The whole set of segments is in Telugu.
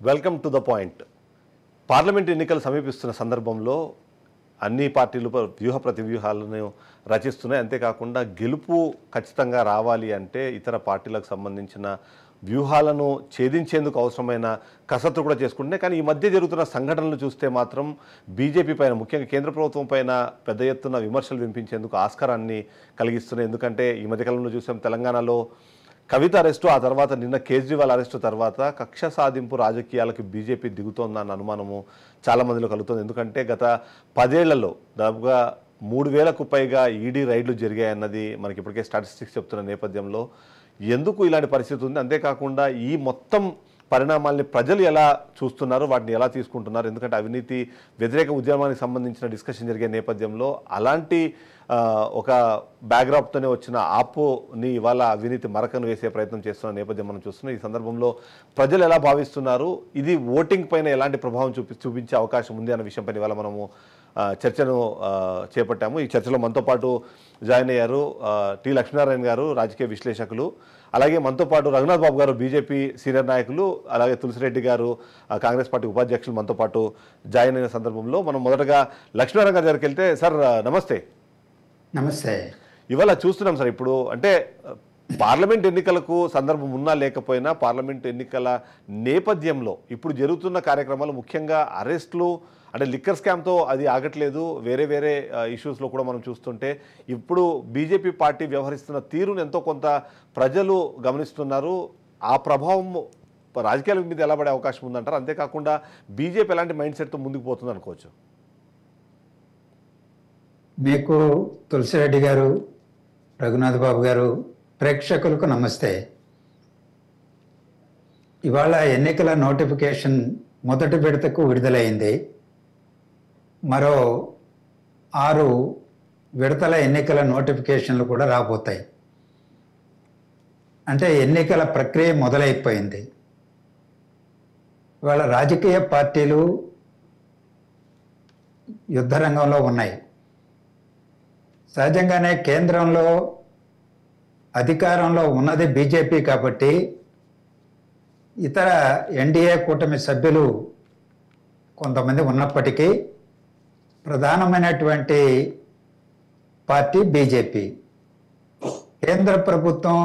Welcome to the point. Parliament ఎన్నికలు సమీపిస్తున్న సందర్భంలో అన్ని పార్టీలు వ్యూహ ప్రతివ్యూహాలను రచిస్తున్నాయి. అంతేకాకుండా గెలుపు ఖచ్చితంగా రావాలి అంటే ఇతర పార్టీలకు సంబంధించిన వ్యూహాలను ఛేదించేందుకు అవసరమైన కసరత్తు కూడా చేసుకుంటున్నాయి. కానీ ఈ మధ్య జరుగుతున్న సంఘటనలు చూస్తే మాత్రం బీజేపీ పైన, ముఖ్యంగా కేంద్ర ప్రభుత్వం పైన పెద్ద ఎత్తున విమర్శలు వినిపించేందుకు ఆస్కారాన్ని కలిగిస్తున్నాయి. ఎందుకంటే ఈ మధ్యకాలంలో చూసాం తెలంగాణలో కవిత అరెస్టు, ఆ తర్వాత నిన్న కేజ్రీవాల్ అరెస్టు తర్వాత కక్ష సాధింపు రాజకీయాలకు బీజేపీ దిగుతోందన్న అనుమానము చాలామందిలో కలుగుతుంది. ఎందుకంటే గత 10 ఏళ్లలో దాదాపుగా 3000కు పైగా ఈడీ రైడ్లు జరిగాయన్నది మనకి ఇప్పటికే స్టాటిస్టిక్స్ చెప్తున్న నేపథ్యంలో ఎందుకు ఇలాంటి పరిస్థితి ఉంది, అంతేకాకుండా ఈ మొత్తం పరిణామాల్ని ప్రజలు ఎలా చూస్తున్నారు, వాటిని ఎలా తీసుకుంటున్నారు, ఎందుకంటే అవినీతి వ్యతిరేక ఉద్యమానికి సంబంధించిన డిస్కషన్ జరిగే నేపథ్యంలో అలాంటి ఒక బ్యాక్డ్రాప్తోనే వచ్చిన ఆపోని ఇవాళ అవినీతి మరకను వేసే ప్రయత్నం చేస్తున్న నేపథ్యం మనం చూస్తున్నాం. ఈ సందర్భంలో ప్రజలు ఎలా భావిస్తున్నారు, ఇది ఓటింగ్ పైన ఎలాంటి ప్రభావం చూపించే అవకాశం ఉంది అన్న విషయంపైన ఇవాళ మనము చర్చను చేపట్టాము. ఈ చర్చలో మనతో పాటు జాయిన్ అయ్యారు టి లక్ష్మీనారాయణ గారు, రాజకీయ విశ్లేషకులు, అలాగే మనతో పాటు రఘునాథ్ బాబు గారు, బీజేపీ సీనియర్ నాయకులు, అలాగే తులసిరెడ్డి గారు, కాంగ్రెస్ పార్టీ ఉపాధ్యక్షులు మనతో పాటు జాయిన్ అయిన సందర్భంలో మనం మొదటగా లక్ష్మీనారాయణ గారి దగ్గరికి వెళ్తే, సార్ నమస్తే. నమస్తే. ఇవాళ చూస్తున్నాం సార్, ఇప్పుడు అంటే పార్లమెంట్ ఎన్నికలకు సందర్భం ఉన్నా లేకపోయినా పార్లమెంట్ ఎన్నికల నేపథ్యంలో ఇప్పుడు జరుగుతున్న కార్యక్రమాలు, ముఖ్యంగా అరెస్టులు, అంటే లిక్కర్ స్కామ్తో అది ఆగట్లేదు, వేరే వేరే ఇష్యూస్లో కూడా మనం చూస్తుంటే ఇప్పుడు బీజేపీ పార్టీ వ్యవహరిస్తున్న తీరును ఎంతో కొంత ప్రజలు గమనిస్తున్నారు. ఆ ప్రభావం రాజకీయాల మీద ఎలా పడే అవకాశం ఉందంటారు? అంతేకాకుండా బీజేపీ ఎలాంటి మైండ్ సెట్తో ముందుకు పోతుంది అనుకోవచ్చు? మీకు తులసిరెడ్డి గారు, రఘునాథ్ బాబు గారు, ప్రేక్షకులకు నమస్తే. ఇవాళ ఎన్నికల నోటిఫికేషన్ మొదటి విడతకు విడుదలైంది. మరో 6 విడతల ఎన్నికల నోటిఫికేషన్లు కూడా రాబోతాయి. అంటే ఎన్నికల ప్రక్రియ మొదలైపోయింది. ఇవాళ రాజకీయ పార్టీలు యుద్ధ రంగంలో ఉన్నాయి. సహజంగానే కేంద్రంలో అధికారంలో ఉన్నది బీజేపీ కాబట్టి ఇతర ఎన్డీఏ కూటమి సభ్యులు కొంతమంది ఉన్నప్పటికీ ప్రధానమైనటువంటి పార్టీ బీజేపీ. కేంద్ర ప్రభుత్వం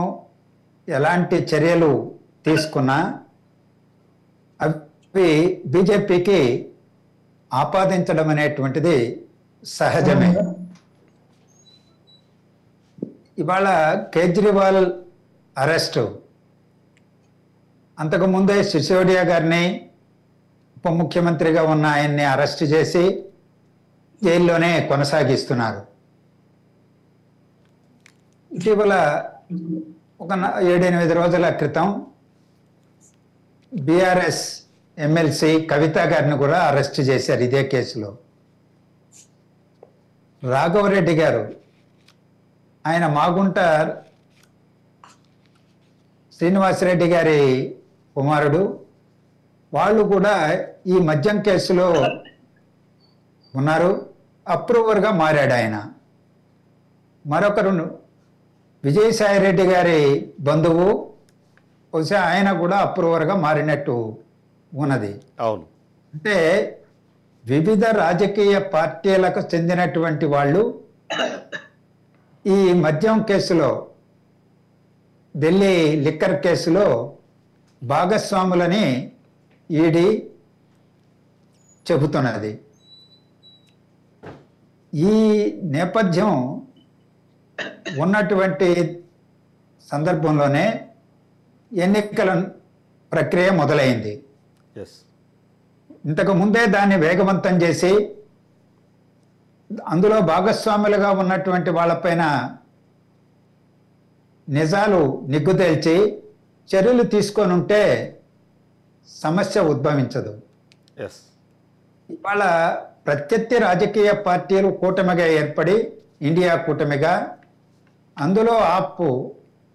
ఎలాంటి చర్యలు తీసుకున్నా అవి బీజేపీకి ఆపాదించడం అనేటువంటిది సహజమే. ఇవాళ కేజ్రీవాల్ అరెస్టు, అంతకుముందే సిసోడియా గారిని, ఉప ముఖ్యమంత్రిగా ఉన్న ఆయన్ని అరెస్టు చేసి జైల్లోనే కొనసాగిస్తున్నారు. ఇటీవల ఒక 7-8 రోజుల క్రితం బీఆర్ఎస్ ఎమ్మెల్సీ కవిత గారిని కూడా అరెస్ట్ చేశారు ఇదే కేసులో. రాఘవరెడ్డి గారు, ఆయన మాగుంట శ్రీనివాసరెడ్డి గారి కుమారుడు, వాళ్ళు కూడా ఈ మద్యం కేసులో ఉన్నారు. అప్రూవర్గా మారాడు ఆయన. మరొకరు విజయసాయిరెడ్డి గారి బంధువు, బహుశా ఆయన కూడా అప్రూవర్గా మారినట్టు ఉన్నది. అవును. అంటే వివిధ రాజకీయ పార్టీలకు చెందినటువంటి వాళ్ళు ఈ మద్యం కేసులో, ఢిల్లీ లిక్కర్ కేసులో భాగస్వాములని ఈడీ చెబుతున్నది. ఈ నేపథ్యం ఉన్నటువంటి సందర్భంలోనే ఎన్నికల ప్రక్రియ మొదలైంది. ఇంతకు ముందే దాన్ని వేగవంతం చేసి అందులో భాగస్వాములుగా ఉన్నటువంటి వాళ్ళపైన నిజాలు నిగ్గుతేల్చి చర్యలు తీసుకొని ఉంటే సమస్య ఉద్భవించదు. ఇవాళ ప్రత్యర్థి రాజకీయ పార్టీలు కూటమిగా ఏర్పడి ఇండియా కూటమిగా, అందులో ఆప్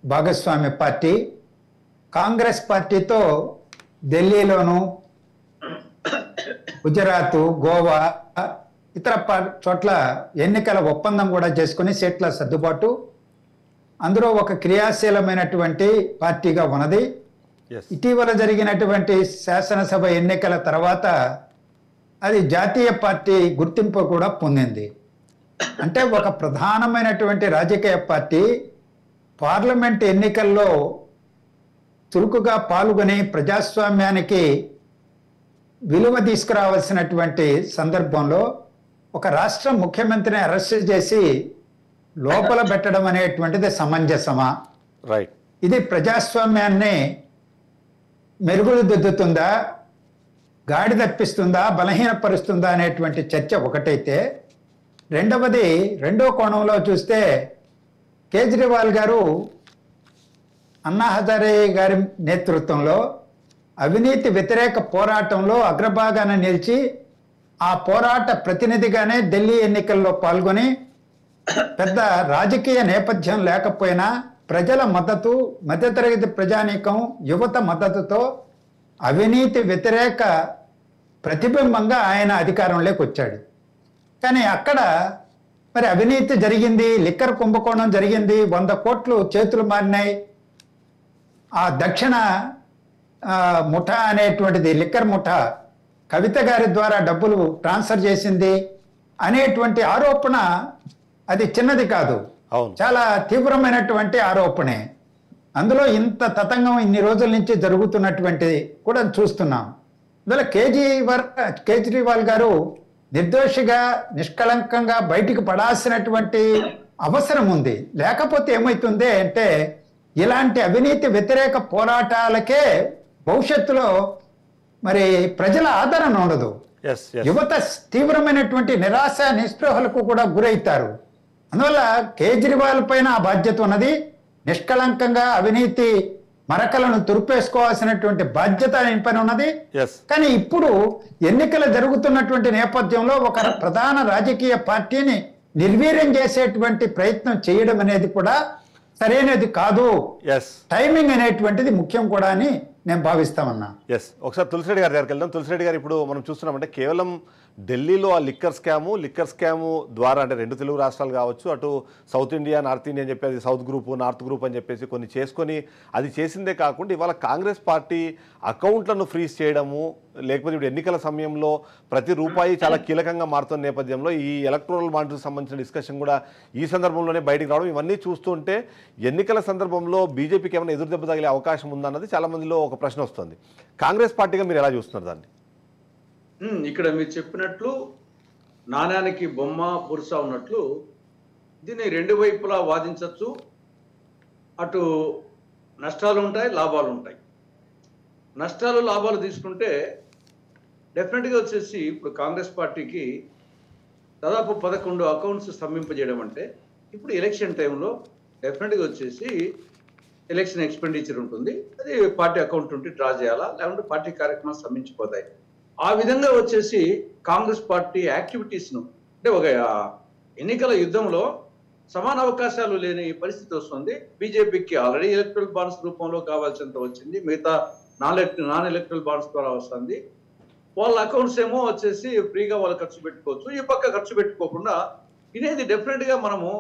భాగస్వామ్య పార్టీ, కాంగ్రెస్ పార్టీతో ఢిల్లీలోను, గుజరాత్, గోవా, ఇతర చోట్ల ఎన్నికల ఒప్పందం కూడా చేసుకుని సీట్ల సర్దుబాటు, అందులో ఒక క్రియాశీలమైనటువంటి పార్టీగా ఉన్నది. ఎస్. ఇటీవల జరిగినటువంటి శాసనసభ ఎన్నికల తర్వాత అది జాతీయ పార్టీ గుర్తింపు కూడా పొందింది. అంటే ఒక ప్రధానమైనటువంటి రాజకీయ పార్టీ పార్లమెంట్ ఎన్నికల్లో చురుకుగా పాల్గొని ప్రజాస్వామ్యానికి విలువ తీసుకురావాల్సినటువంటి సందర్భంలో ఒక రాష్ట్ర ముఖ్యమంత్రిని అరెస్ట్ చేసి లోపల పెట్టడం అనేటువంటిది సమంజసమా? రైట్. ఇది ప్రజాస్వామ్యాన్ని మెరుగుదిద్దుతుందా, గాడి తప్పిస్తుందా, బలహీనపరుస్తుందా అనేటువంటి చర్చ ఒకటైతే, రెండో కోణంలో చూస్తే కేజ్రీవాల్ గారు అన్నా హజారే గారి నేతృత్వంలో అవినీతి వ్యతిరేక పోరాటంలో అగ్రభాగాన నిలిచి ఆ పోరాట ప్రతినిధిగానే ఢిల్లీ ఎన్నికల్లో పాల్గొని పెద్ద రాజకీయ నేపథ్యం లేకపోయినా ప్రజల మద్దతు, మధ్యతరగతి ప్రజానీకం, యువత మద్దతుతో అవినీతి వ్యతిరేక ప్రతిబింబంగా ఆయన అధికారంలోకి వచ్చాడు. కానీ అక్కడ మరి అవినీతి జరిగింది, లిక్కర్ కుంభకోణం జరిగింది, 100 కోట్లు చేతులు మారినాయి, ఆ దక్షిణ ముఠా అనేటువంటిది లిక్కర్ ముఠా కవిత గారి ద్వారా డబ్బులు ట్రాన్స్ఫర్ చేసింది అనేటువంటి ఆరోపణ అది చిన్నది కాదు, చాలా తీవ్రమైనటువంటి ఆరోపణే. అందులో ఇంత తతంగం ఇన్ని రోజుల నుంచి జరుగుతున్నటువంటి కూడా చూస్తున్నాం. అందువల్ల కేజ్రీవాల్ గారు నిర్దోషిగా నిష్కళంకంగా బయటికి పడాల్సినటువంటి అవసరం ఉంది. లేకపోతే ఏమవుతుంది అంటే ఇలాంటి అవినీతి వ్యతిరేక పోరాటాలకే భవిష్యత్తులో మరి ప్రజల ఆదరణ ఉండదు. యువత తీవ్రమైనటువంటి నిరాశ నిస్పృహలకు కూడా గురవుతారు. అందువల్ల కేజ్రీవాల్ పైన ఆ బాధ్యత ఉన్నది. నిష్కళంకంగా అవినీతి మరకలను తురిపేసుకోవాల్సినటువంటి బాధ్యత ఆయన పైన ఉన్నది. కానీ ఇప్పుడు ఎన్నికలు జరుగుతున్నటువంటి నేపథ్యంలో ఒక ప్రధాన రాజకీయ పార్టీని నిర్వీర్యం చేసేటువంటి ప్రయత్నం చేయడం అనేది కూడా సరైనది కాదు. టైమింగ్ అనేటువంటిది ముఖ్యం కూడా అని నేను భావిస్తామన్నా. ఒకసారి తులసిరెడ్డి గారి దగ్గరికి వెళ్దాం. తులసిరెడ్డి గారు, ఇప్పుడు మనం చూస్తున్నామంటే కేవలం ఢిల్లీలో ఆ లిక్కర్ స్కాము ద్వారా, అంటే 2 తెలుగు రాష్ట్రాలు కావచ్చు, అటు సౌత్ ఇండియా, నార్త్ ఇండియా అని చెప్పేసి సౌత్ గ్రూప్, నార్త్ గ్రూప్ అని చెప్పేసి కొన్ని చేసుకొని అది చేసిందే కాకుండా ఇవాళ కాంగ్రెస్ పార్టీ అకౌంట్లను ఫ్రీజ్ చేయడము, లేకపోతే ఇప్పుడు ఎన్నికల సమయంలో ప్రతి రూపాయి చాలా కీలకంగా మారుతున్న నేపథ్యంలో ఈ ఎలక్టోరల్ బాండ్స్కి సంబంధించిన డిస్కషన్ కూడా ఈ సందర్భంలోనే బయటికి రావడం, ఇవన్నీ చూస్తుంటే ఎన్నికల సందర్భంలో బీజేపీకి ఏమైనా ఎదురుదెబ్బ తగిలే అవకాశం ఉందన్నది చాలా మందిలో ఒక ప్రశ్న వస్తుంది. కాంగ్రెస్ పార్టీగా మీరు ఎలా చూస్తున్నారు దాన్ని? ఇక్కడ మీరు చెప్పినట్లు నాణ్యానికి బొమ్మ పురుష ఉన్నట్లు దీన్ని 2 వైపులా వాదించవచ్చు. అటు నష్టాలు ఉంటాయి, లాభాలు ఉంటాయి. నష్టాలు లాభాలు తీసుకుంటే డెఫినెట్గా వచ్చేసి ఇప్పుడు కాంగ్రెస్ పార్టీకి దాదాపు 11 అకౌంట్స్ స్తంభింపజేయడం అంటే ఇప్పుడు ఎలక్షన్ టైంలో డెఫినెట్గా వచ్చేసి ఎలక్షన్ ఎక్స్పెండిచర్ ఉంటుంది, అది పార్టీ అకౌంట్ ఉంటే డ్రా చేయాలా, లేకుంటే పార్టీ కార్యక్రమాలు స్తంభించిపోతాయి. ఆ విధంగా వచ్చేసి కాంగ్రెస్ పార్టీ యాక్టివిటీస్ను, అంటే ఒక ఎన్నికల యుద్ధంలో సమాన అవకాశాలు లేని పరిస్థితి వస్తుంది. బీజేపీకి ఆల్రెడీ ఎలక్ట్రల్ బాండ్స్ రూపంలో కావాల్సినంత వచ్చింది, మిగతా నాన్ ఎలక్ట్రల్ బాండ్స్ ద్వారా వస్తుంది. వాళ్ళ అకౌంట్స్ ఏమో వచ్చేసి ఫ్రీగా వాళ్ళు ఖర్చు పెట్టుకోవచ్చు, ఈ పక్క ఖర్చు పెట్టుకోకుండా ఇదేది డెఫినెట్గా మనము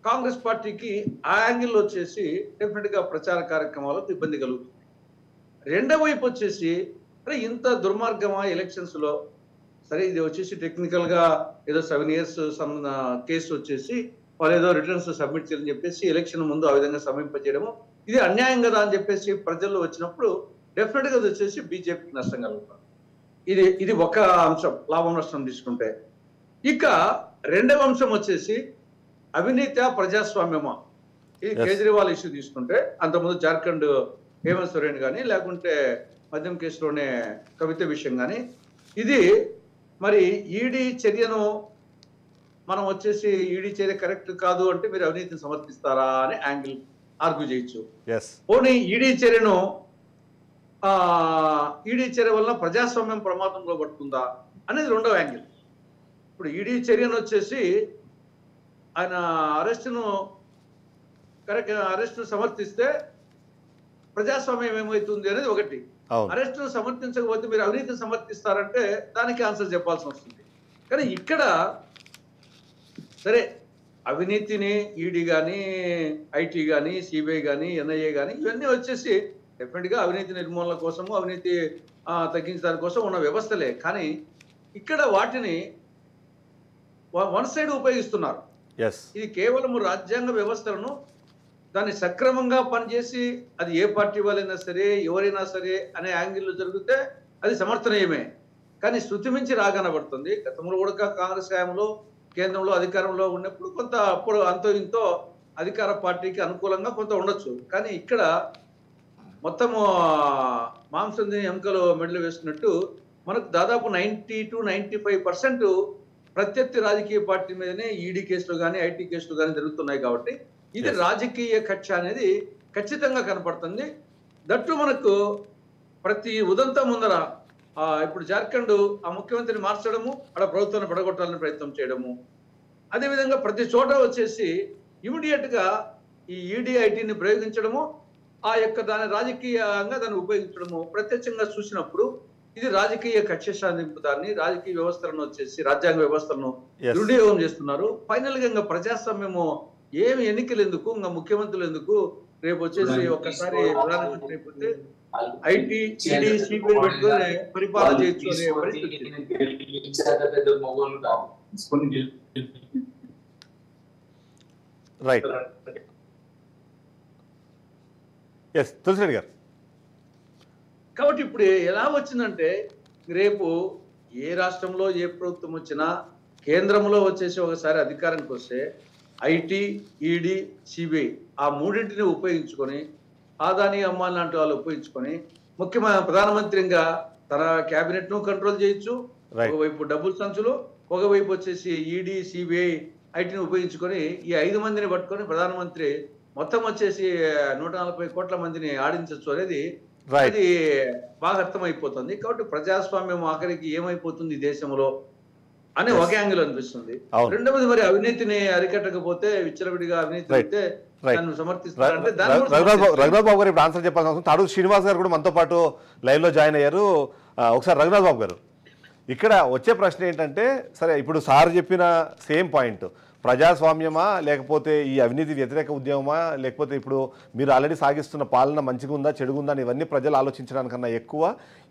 కాంగ్రెస్ పార్టీకి ఆ యాంగిల్లో వచ్చేసి డెఫినెట్గా ప్రచార కార్యక్రమాలకు ఇబ్బంది కలుగుతుంది. రెండో వైపు వచ్చేసి అరే ఇంత దుర్మార్గమా ఎలక్షన్స్లో, సరే ఇది వచ్చేసి టెక్నికల్గా ఏదో 7 years కేసు వచ్చేసి వాళ్ళు ఏదో రిటర్న్స్ సబ్మిట్ చేయాలని చెప్పేసి ఎలక్షన్ ముందు ఆ విధంగా సమీపించడము, ఇది అన్యాయం కదా అని చెప్పేసి ప్రజల్లో వచ్చినప్పుడు డెఫినెట్గా అది వచ్చేసి బీజేపీకి నష్టం కలుగుతుంది. ఇది ఒక అంశం, లాభం నష్టం తీసుకుంటే. ఇక రెండవ అంశం వచ్చేసి అవినీతి ప్రజాస్వామ్యమా, ఇది కేజ్రీవాల్ ఇష్యూ తీసుకుంటే అంతకుముందు జార్ఖండ్ హేమంత్ సోరెన్ కానీ లేకుంటే మద్యం కేసులోనే కవిత విషయం కానీ, ఇది మరి ఈడీ చర్యను మనం వచ్చేసి ఈడీ చర్య కరెక్ట్ కాదు అంటే మీరు అవినీతిని సమర్థిస్తారా అని యాంగిల్ ఆర్గ్యూ చేయొచ్చు. పోనీ ఈడీ చర్య వల్ల ప్రజాస్వామ్యం ప్రమాదంలో పడుతుందా అనేది రెండవ యాంగిల్. ఇప్పుడు ఈడీ చర్యను వచ్చేసి ఆయన అరెస్టును సమర్థిస్తే ప్రజాస్వామ్యం ఏమవుతుంది అనేది ఒకటి. అరెస్టును సమర్థించకపోతే మీరు అవినీతిని సమర్థిస్తారంటే దానికి ఆన్సర్ చెప్పాల్సి వస్తుంది. కానీ ఇక్కడ సరే అవినీతిని ఈడీ కానీ, ఐటీ కానీ, సిబిఐ కానీ, ఎన్ఐఏ కానీ ఇవన్నీ వచ్చేసి డెఫినెట్గా అవినీతి నిర్మూలన కోసము, అవినీతి తగ్గించడానికి కోసం ఉన్న వ్యవస్థలే. కానీ ఇక్కడ వాటిని వన్ సైడ్ ఉపయోగిస్తున్నారు. ఎస్ ఇది కేవలం రాజ్యాంగ వ్యవస్థలను దాన్ని సక్రమంగా పనిచేసి అది ఏ పార్టీ వాళ్ళైనా సరే ఎవరైనా సరే అనే యాంగిల్లో జరిగితే అది సమర్థనీయమే. కానీ శృతి మించి రాగనబడుతుంది. గతంలో కూడా కాంగ్రెస్ హయాంలో కేంద్రంలో అధికారంలో ఉన్నప్పుడు కొంత అప్పుడు అంతో ఇంతో అధికార పార్టీకి అనుకూలంగా కొంత ఉండొచ్చు. కానీ ఇక్కడ మొత్తము మాంసం తిని ఎముకలు మెడలు వేసుకున్నట్టు మనకు దాదాపు 90 to 95% ప్రత్యర్థి రాజకీయ పార్టీ మీదనే ఈడీ కేసులు కానీ ఐటీ కేసులు కానీ జరుగుతున్నాయి. కాబట్టి ఇది రాజకీయ కక్ష అనేది ఖచ్చితంగా కనపడుతుంది. దట్టు మనకు ప్రతి ఉదంతం ముందర ఇప్పుడు జార్ఖండ్ ఆ ముఖ్యమంత్రిని మార్చడము, అక్కడ ప్రభుత్వాన్ని పడగొట్టాలని ప్రయత్నం చేయడము, అదేవిధంగా ప్రతి చోట వచ్చేసి ఇమీడియట్ గా ఈ ఈడీ ఐటీని ప్రయోగించడము, ఆ యొక్క దాని రాజకీయంగా దాన్ని ఉపయోగించడము ప్రత్యక్షంగా చూసినప్పుడు ఇది రాజకీయ కక్ష సాధింపుదాన్ని రాజకీయ వ్యవస్థలను వచ్చేసి రాజ్యాంగ వ్యవస్థలను దుర్వినియోగం చేస్తున్నారు. ఫైనల్ గా ఇంకా ప్రజాస్వామ్యము ఏమి ఎన్నికలు ఎందుకు, ఇంకా ముఖ్యమంత్రులు ఎందుకు, రేపు వచ్చేసి ఒక్కసారి ప్రధానమంత్రి అయిపోతే ఐటీ ఈడీ సిబిఐ పెట్టుకొని పరిపాలన చేయొచ్చు అనే పరిస్థితి. రైట్. ఎస్ తులసిరెడ్డి గారు. కాబట్టి ఇప్పుడు ఎలా వచ్చిందంటే రేపు ఏ రాష్ట్రంలో ఏ ప్రభుత్వం వచ్చినా కేంద్రంలో వచ్చేసి ఒకసారి అధికారానికి వస్తే ఐటీ ఈడీ సిబిఐ ఆ మూడింటిని ఉపయోగించుకొని ఆదాని అమ్మాన్ లాంటి వాళ్ళు ఉపయోగించుకొని ప్రధానమంత్రిగా తన క్యాబినెట్ ను కంట్రోల్ చేయొచ్చు. ఒకవైపు డబ్బులు సంచులు, ఒకవైపు వచ్చేసి ఈడీ సిబిఐ ఐటీని ఉపయోగించుకొని ఈ 5 మందిని పట్టుకొని ప్రధానమంత్రి మొత్తం వచ్చేసి 140 కోట్ల మందిని ఆడించవచ్చు అనేది అది బాగా అర్థమైపోతుంది. కాబట్టి ప్రజాస్వామ్యం ఆఖరికి ఏమైపోతుంది దేశంలో అనే ఒక యాంగిల్ అనిపిస్తుంది. రెండవది మరి అవినీతిని అరికట్టకపోతే విచ్చలవిడిగా అవినీతి అయితే దాన్ని సమర్థిస్తారంటే రఘునాథ్ బాబు గారు ఇప్పుడు ఆన్సర్ చెప్పాల్సిన అవసరం. తాడు శ్రీనివాస్ గారు కూడా మనతో పాటు లైవ్ లో జాయిన్ అయ్యారు. ఒకసారి రఘునాథ్ బాబు గారు, ఇక్కడ వచ్చే ప్రశ్న ఏంటంటే, సరే ఇప్పుడు సార్ చెప్పిన సేమ్ పాయింట్, ప్రజాస్వామ్యమా లేకపోతే ఈ అవినీతి వ్యతిరేక ఉద్యమమా, లేకపోతే ఇప్పుడు మీరు ఆల్రెడీ సాగిస్తున్న పాలన మంచిగా ఉందా చెడుగుందా అని ఇవన్నీ ప్రజలు ఆలోచించడానికన్నా ఎక్కువ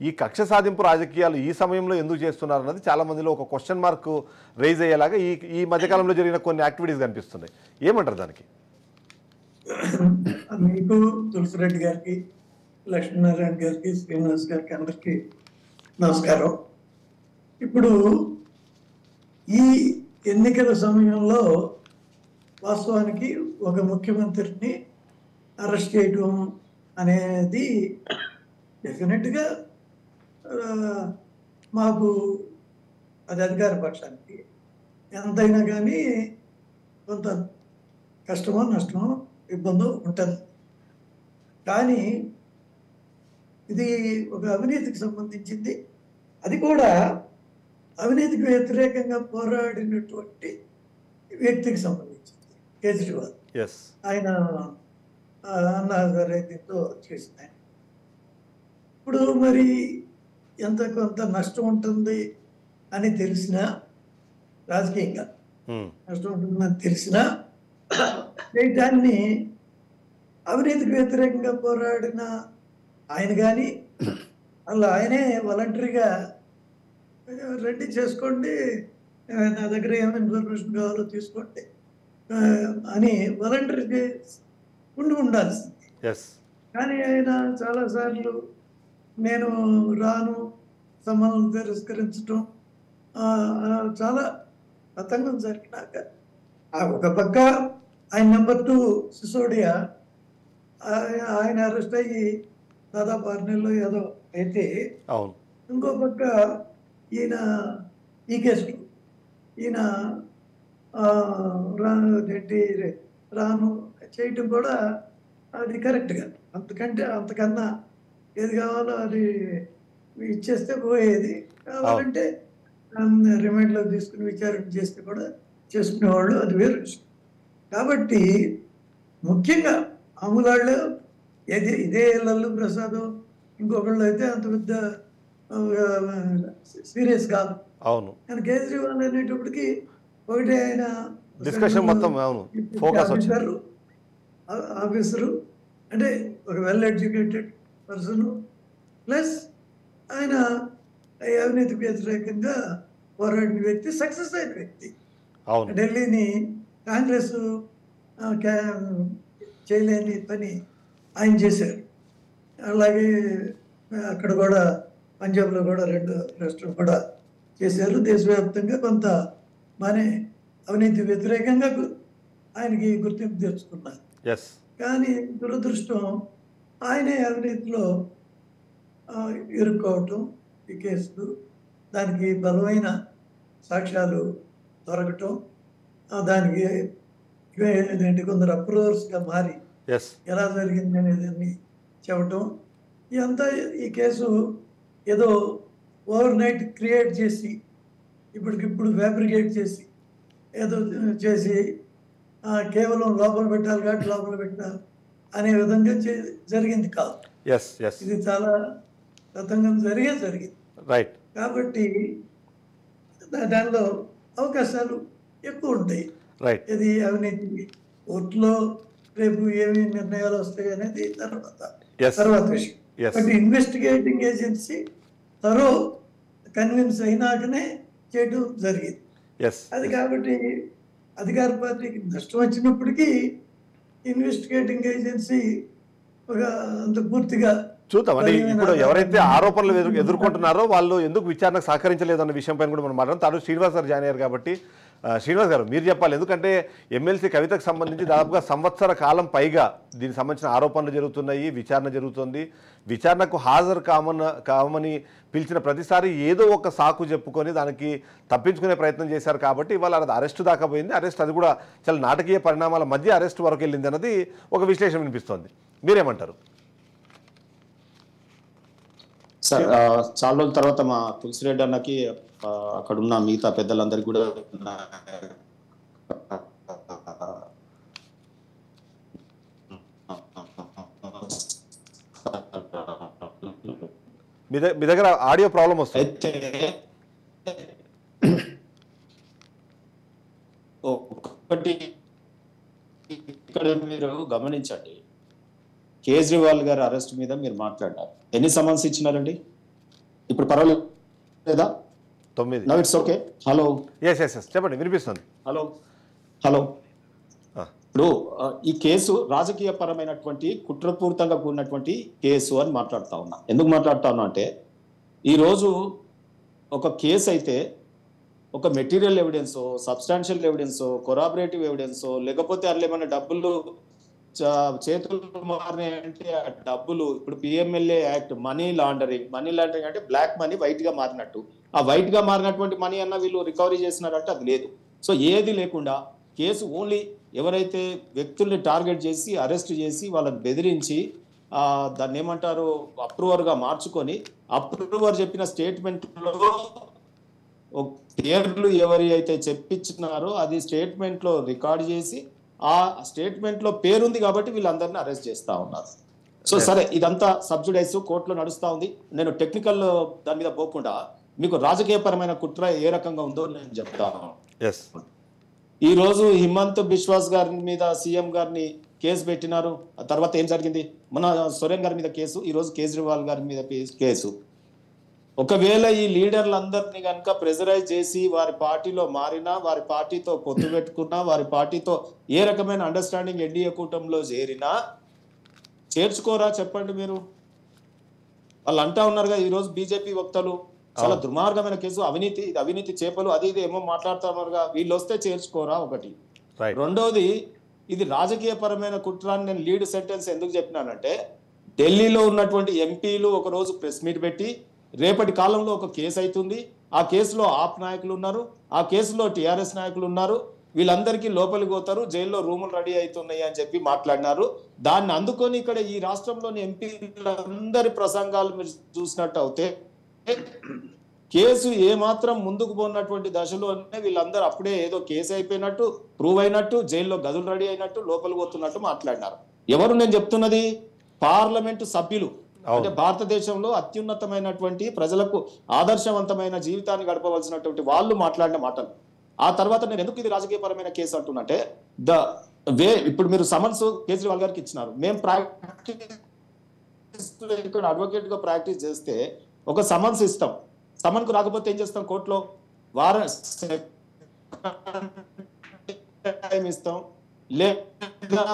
ఈ కక్ష సాధింపు రాజకీయాలు ఈ సమయంలో ఎందుకు చేస్తున్నారు అన్నది చాలా మందిలో ఒక క్వశ్చన్ మార్క్ రైజ్ అయ్యేలాగా ఈ మధ్యకాలంలో జరిగిన కొన్ని యాక్టివిటీస్ కనిపిస్తున్నాయి. ఏమంటారు దానికి? మీకు తులసిరెడ్డి గారికి, లక్ష్మీనారాయణ గారికి, శ్రీనివాస్ గారికి అందరికీ నమస్కారం. ఇప్పుడు ఈ ఎన్నికల సమయంలో వాస్తవానికి ఒక ముఖ్యమంత్రిని అరెస్ట్ చేయటం అనేది డెఫినెట్గా మాకు అది అధికార పక్షానికి ఎంతైనా కానీ కొంత కష్టమో నష్టమో ఇబ్బందో ఉంటుంది. కానీ ఇది ఒక అవినీతికి సంబంధించింది. అది కూడా అవినీతికి వ్యతిరేకంగా పోరాడినటువంటి వ్యక్తికి సంబంధించింది కేజ్రీవాల్. ఆయన అన్నారతో చేసిన ఇప్పుడు మరి ఎంత కొంత నష్టం ఉంటుంది అని తెలిసినా, రాజకీయంగా నష్టం ఉంటుందని తెలిసినా దాన్ని అవినీతికి వ్యతిరేకంగా పోరాడిన ఆయన కానీ అలా ఆయనే వాలంటరీగా రెడీ చేసుకోండి, నా దగ్గర ఏమైనా ఇన్ఫర్మేషన్ కావాలో తీసుకోండి అని వాలంటరీగా ఉండాల్సింది. కానీ ఆయన చాలాసార్లు నేను రాను, సంబంధం తిరస్కరించడం చాలా తతంగం జరిగినాక ఒక పక్క ఆయన నెంబర్ 2 సిసోడియా ఆయన అరెస్ట్ అయ్యి దాదాపు 6 నెలలు ఏదో అయితే, ఇంకో పక్క ఈయన ఈ కేసులు ఈయన రాను చేయటం కూడా అది కరెక్ట్గా అంతకన్నా ఏది కావాలో అది ఇచ్చేస్తే పోయేది. కావాలంటే రిమైండ్లో తీసుకుని విచారణ చేస్తే కూడా చేసుకునేవాళ్ళు, అది వేరు విషయం. కాబట్టి ముఖ్యంగా మామూలు ఇదే లల్లు ప్రసాద్ ఇంకొకళ్ళు అయితే అంత పెద్ద సీరియస్ కాదు. అవును, కానీ కేజ్రీవాల్ అనేటప్పటికి ఒకటి ఆయన డిస్కషన్ మొత్తం ఆఫీసరు అంటే ఒక వెల్ ఎడ్యుకేటెడ్ పర్సన్, ప్లస్ ఆయన ఈ అవినీతికి వ్యతిరేకంగా పోరాడిన వ్యక్తి, సక్సెస్ అయిన వ్యక్తి. అవును. ఢిల్లీని కాంగ్రెస్ చేయలేని పని ఆయన చేశారు. అలాగే అక్కడ కూడా పంజాబ్లో కూడా 2 రాష్ట్రాలు కూడా చేశారు. దేశవ్యాప్తంగా కొంత బాగానే అవినీతి వ్యతిరేకంగా ఆయనకి గుర్తింపు తెచ్చుకున్నారు. ఎస్. కానీ దురదృష్టం ఆయనే అవినీతిలో ఇరుక్కోవటం, ఈ కేసులు దానికి బలమైన సాక్ష్యాలు దొరకటం, దానికి ఏంటంటే కొందరు అప్రూవర్స్గా మారి ఎస్. ఎలా జరిగింది అనేది చెప్పటం, ఇదంతా ఈ కేసు ఏదో ఓవర్ నైట్ క్రియేట్ చేసి ఇప్పటికిప్పుడు ఫ్యాబ్రికేట్ చేసి ఏదో చేసి కేవలం లోపల పెట్టాలి కాబట్టి లోపల పెట్టాలి అనే విధంగా జరిగింది కాదు. ఎస్. ఎస్. ఇది చాలా తతంగం జరిగింది. రైట్. కాబట్టి దానిలో అవకాశాలు ఎక్కువ ఉంటాయి. రైట్. ఇది అవినీతి కోర్టులో రేపు ఏమి నిర్ణయాలు వస్తాయి అనేది తర్వాత విషయం. బట్ ఇన్వెస్టిగేటింగ్ ఏజెన్సీ తరో కన్విన్స్ అయినాకనే చేయడం జరిగింది. అది కాబట్టి అధికార పార్టీకి నష్టం వచ్చినప్పటికీ ఇన్వెస్టిగేటింగ్ ఏజెన్సీ అంత పూర్తిగా చూద్దాం. అంటే ఇప్పుడు ఎవరైతే ఆరోపణలు ఎదుర్కొంటున్నారో వాళ్ళు ఎందుకు విచారణకు సహకరించలేదు అన్న విషయం పైన కూడా మనం మాట్లాడడం. తాను శ్రీనివాస్ గారు జాయిన్ అయ్యారు కాబట్టి శ్రీనివాస్ గారు మీరు చెప్పాలి. ఎందుకంటే ఎమ్మెల్సీ కవితకు సంబంధించి దాదాపుగా సంవత్సర కాలం పైగా దీనికి సంబంధించిన ఆరోపణలు జరుగుతున్నాయి, విచారణ జరుగుతుంది. విచారణకు హాజరు కామని పిలిచిన ప్రతిసారి ఏదో ఒక సాకు చెప్పుకొని దానికి తప్పించుకునే ప్రయత్నం చేశారు. కాబట్టి ఇవాళ అది అరెస్టు దాకా పోయింది. అరెస్ట్ అది కూడా చాలా నాటకీయ పరిణామాల మధ్య అరెస్ట్ వరకు వెళ్ళింది అన్నది ఒక విశ్లేషణ వినిపిస్తోంది. మీరేమంటారు? సార్, చాలా రోజుల తర్వాత మా తులసిరెడ్డి అన్నకి అక్కడ ఉన్న మిగతా పెద్దలందరికీ కూడా మీ దగ్గర ఆడియో ప్రాబ్లం వస్తుంది. అయితే ఒకటి ఇక్కడ మీరు గమనించండి, కేజ్రీవాల్ గారి అరెస్ట్ మీద మీరు మాట్లాడారు. ఎన్ని సమన్స్ ఇచ్చినారండి? ఇప్పుడు పర్వాలేదా? 9. Now it's okay. Hello. Yes. చెప్పండి, వినిపిస్తుంది. హలో. ఇప్పుడు ఈ కేసు రాజకీయ పరమైనటువంటి కుట్రపూరితంగా కూడినటువంటి కేసు అని మాట్లాడుతా ఉన్నా. ఎందుకు మాట్లాడుతా ఉన్నా అంటే, ఈరోజు ఒక కేసు అయితే ఒక మెటీరియల్ ఎవిడెన్సో, సబ్స్టాన్షియల్ ఎవిడెన్సో, కొరాబరేటివ్ ఎవిడెన్సో, లేకపోతే అందులో ఏమైనా డబ్బులు చేతులు మారినాయి అంటే ఆ డబ్బులు, ఇప్పుడు పిఎంఎల్ఏ యాక్ట్ మనీ లాండరింగ్ అంటే బ్లాక్ మనీ వైట్ గా మారినట్టు, ఆ వైట్ గా మారినటువంటి మనీ అన్న వీళ్ళు రికవరీ చేసినారంటే అది లేదు. సో ఏది లేకుండా కేసు ఓన్లీ ఎవరైతే వ్యక్తుల్ని టార్గెట్ చేసి అరెస్ట్ చేసి వాళ్ళని బెదిరించి దాన్ని ఏమంటారు అప్రూవర్గా మార్చుకొని, అప్రూవర్ చెప్పిన స్టేట్మెంట్లో పేర్లు ఎవరి అయితే చెప్పించినారో అది స్టేట్మెంట్లో రికార్డ్ చేసి ఆ స్టేట్మెంట్లో పేరుంది కాబట్టి వీళ్ళందరినీ అరెస్ట్ చేస్తా ఉన్నారు. సో సరే, ఇదంతా సబ్జుడైజ్ కోర్టులో నడుస్తూ ఉంది. నేను టెక్నికల్ దాని మీద పోకుండా మీకు రాజకీయపరమైన కుట్ర ఏ రకంగా ఉందో నేను చెప్తాను. ఈ రోజు హిమంత్ బిశ్వాస్ గారి మీద సీఎం గారిని కేసు పెట్టినారు. ఆ తర్వాత ఏం జరిగింది? మన సోరెన్ గారి మీద కేసు, ఈ రోజు కేజ్రీవాల్ గారి మీద కేసు. ఒకవేళ ఈ లీడర్లందరినీ కనుక ప్రెజరైజ్ చేసి వారి పార్టీలో మారినా, వారి పార్టీతో పొత్తు పెట్టుకున్నా, వారి పార్టీతో ఏ రకమైన అండర్స్టాండింగ్ ఎన్డీఏ కూటమిలో చేరినా చేర్చుకోరా చెప్పండి మీరు? వాళ్ళు అంటా ఉన్నారుగా ఈరోజు బీజేపీ వక్తలు, చాలా దుర్మార్గమైన కేసు, అవినీతి చేపలు అది ఇది ఏమో మాట్లాడుతున్నారుగా, వీళ్ళు వస్తే చేర్చుకోరా ఒకటి. రెండోది, ఇది రాజకీయ పరమైన కుట్రాన్ని నేను లీడ్ సెంటెన్స్ ఎందుకు చెప్పినానంటే, ఢిల్లీలో ఉన్నటువంటి ఎంపీలు ఒక రోజు ప్రెస్ మీట్ పెట్టి రేపటి కాలంలో ఒక కేసు అవుతుంది, ఆ కేసులో ఆప్ నాయకులు ఉన్నారు, ఆ కేసులో టిఆర్ఎస్ నాయకులు ఉన్నారు, వీళ్ళందరికీ లోపలికి పోతారు, జైల్లో రూములు రెడీ అవుతున్నాయి అని చెప్పి మాట్లాడినారు. దాన్ని అందుకొని ఇక్కడ ఈ రాష్ట్రంలోని ఎంపీలందరి ప్రసంగాలు మీరు చూసినట్టు అయితే కేసు ఏమాత్రం ముందుకు పోయినటువంటి దశలోనే వీళ్ళందరూ అప్పుడే ఏదో కేసు అయిపోయినట్టు, ప్రూవ్ అయినట్టు, జైల్లో గదులు రెడీ అయినట్టు, లోపలికి పోతున్నట్టు మాట్లాడినారు. ఎవరు నేను చెప్తున్నది? పార్లమెంటు సభ్యులు. అంటే భారతదేశంలో అత్యున్నతమైనటువంటి ప్రజలకు ఆదర్శవంతమైన జీవితాన్ని గడపవలసినటువంటి వాళ్ళు మాట్లాడిన మాటలు. ఆ తర్వాత నేను ఎందుకు ఇది రాజకీయపరమైన కేసు అంటున్నట్టే, ఇప్పుడు మీరు సమన్స్ కేజ్రీవాల్ గారికి ఇచ్చినారు, మేము ఇక్కడ అడ్వకేట్ గా ప్రాక్టీస్ చేస్తే ఒక సమన్స్ ఇస్తాం, సమన్ కు రాకపోతే ఏం చేస్తాం, కోర్టులో టైం ఇస్తాం, లేదా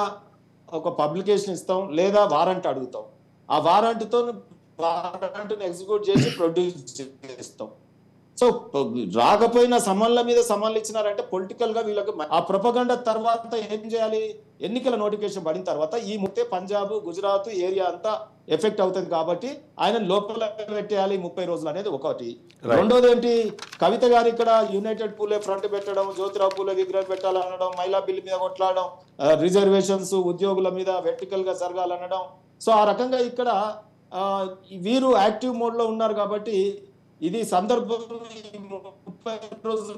ఒక పబ్లికేషన్ ఇస్తాం, లేదా వారంట్ అడుగుతాం. ఆ వారంట్తో వారంట్ని ఎగ్జిక్యూట్ చేసి ప్రొడ్యూస్ చేస్తాం. సో రాకపోయిన సమన్ల మీద సమన్లు ఇచ్చినారంటే పొలిటికల్ గా వీళ్ళకి ఆ ప్రొపగండా తర్వాత ఏం చేయాలి, ఎన్నికల నోటిఫికేషన్ పడిన తర్వాత ఈ ముక్తే పంజాబ్ గుజరాత్ ఏరియా అంతా ఎఫెక్ట్ అవుతుంది కాబట్టి ఆయన లోపల పెట్టేయాలి 30 రోజులు అనేది ఒకటి. రెండోది ఏంటి, కవిత గారు ఇక్కడ యునైటెడ్ పూలే ఫ్రంట్ పెట్టడం, జ్యోతిరావు పూలే విగ్రహం పెట్టాలనడం, మహిళా బిల్లు మీద కొట్లాడడం, రిజర్వేషన్స్ ఉద్యోగుల మీద వెర్టికల్ గా జరగాలనడం. సో ఆ రకంగా ఇక్కడ వీరు యాక్టివ్ మోడ్ లో ఉన్నారు కాబట్టి ఇది సందర్భం 30 రోజులు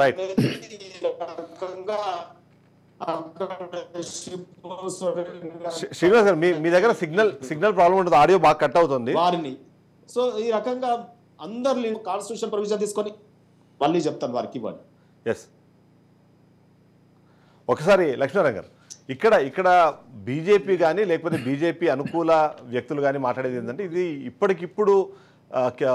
రైట్. శ్రీనివాస్ గారు మీ దగ్గర సిగ్నల్ ప్రాబ్లం ఉంటుంది, ఆడియో బాగా కట్ అవుతుంది వారిని. సో ఈ రకంగా అందరు కాన్స్టిట్యూషన్ ప్రొవిజన్ తీసుకొని మళ్ళీ చెప్తాను వారికి ఇవ్వండి. ఎస్, ఒకసారి లక్ష్మీనారాయణ గారు, ఇక్కడ బీజేపీ కానీ లేకపోతే బీజేపీ అనుకూల వ్యక్తులు కానీ మాట్లాడేది ఏంటంటే ఇది ఇప్పటికిప్పుడు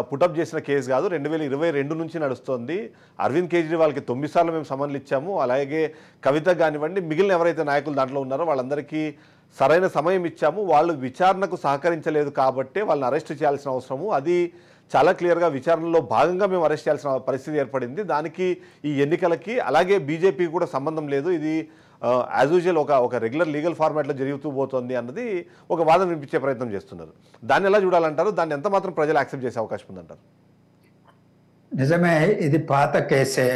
పుటప్ చేసిన కేసు కాదు, 2022 నుంచి నడుస్తుంది. అరవింద్ కేజ్రీవాల్కి 9 సార్లు మేము సమన్లు ఇచ్చాము, అలాగే కవితకు కానివ్వండి మిగిలిన ఎవరైతే నాయకులు దాంట్లో ఉన్నారో వాళ్ళందరికీ సరైన సమయం ఇచ్చాము, వాళ్ళు విచారణకు సహకరించలేదు కాబట్టి వాళ్ళని అరెస్ట్ చేయాల్సిన అవసరము, అది చాలా క్లియర్గా విచారణలో భాగంగా మేము అరెస్ట్ చేయాల్సిన పరిస్థితి ఏర్పడింది. దానికి ఈ ఎన్నికలకి అలాగే బీజేపీకి కూడా సంబంధం లేదు, ఇది యాజ్ యూజువల్ ఒక రెగ్యులర్ లీగల్ ఫార్మాట్లో జరుగుతూ పోతుంది అన్నది ఒక వాదన వినిపించే ప్రయత్నం చేస్తున్నారు. దాన్ని ఎలా చూడాలంటారు, దాన్ని ఎంత మాత్రం ప్రజలు యాక్సెప్ట్ చేసే అవకాశం ఉందంటారు? నిజమే, ఇది పాత కేసే.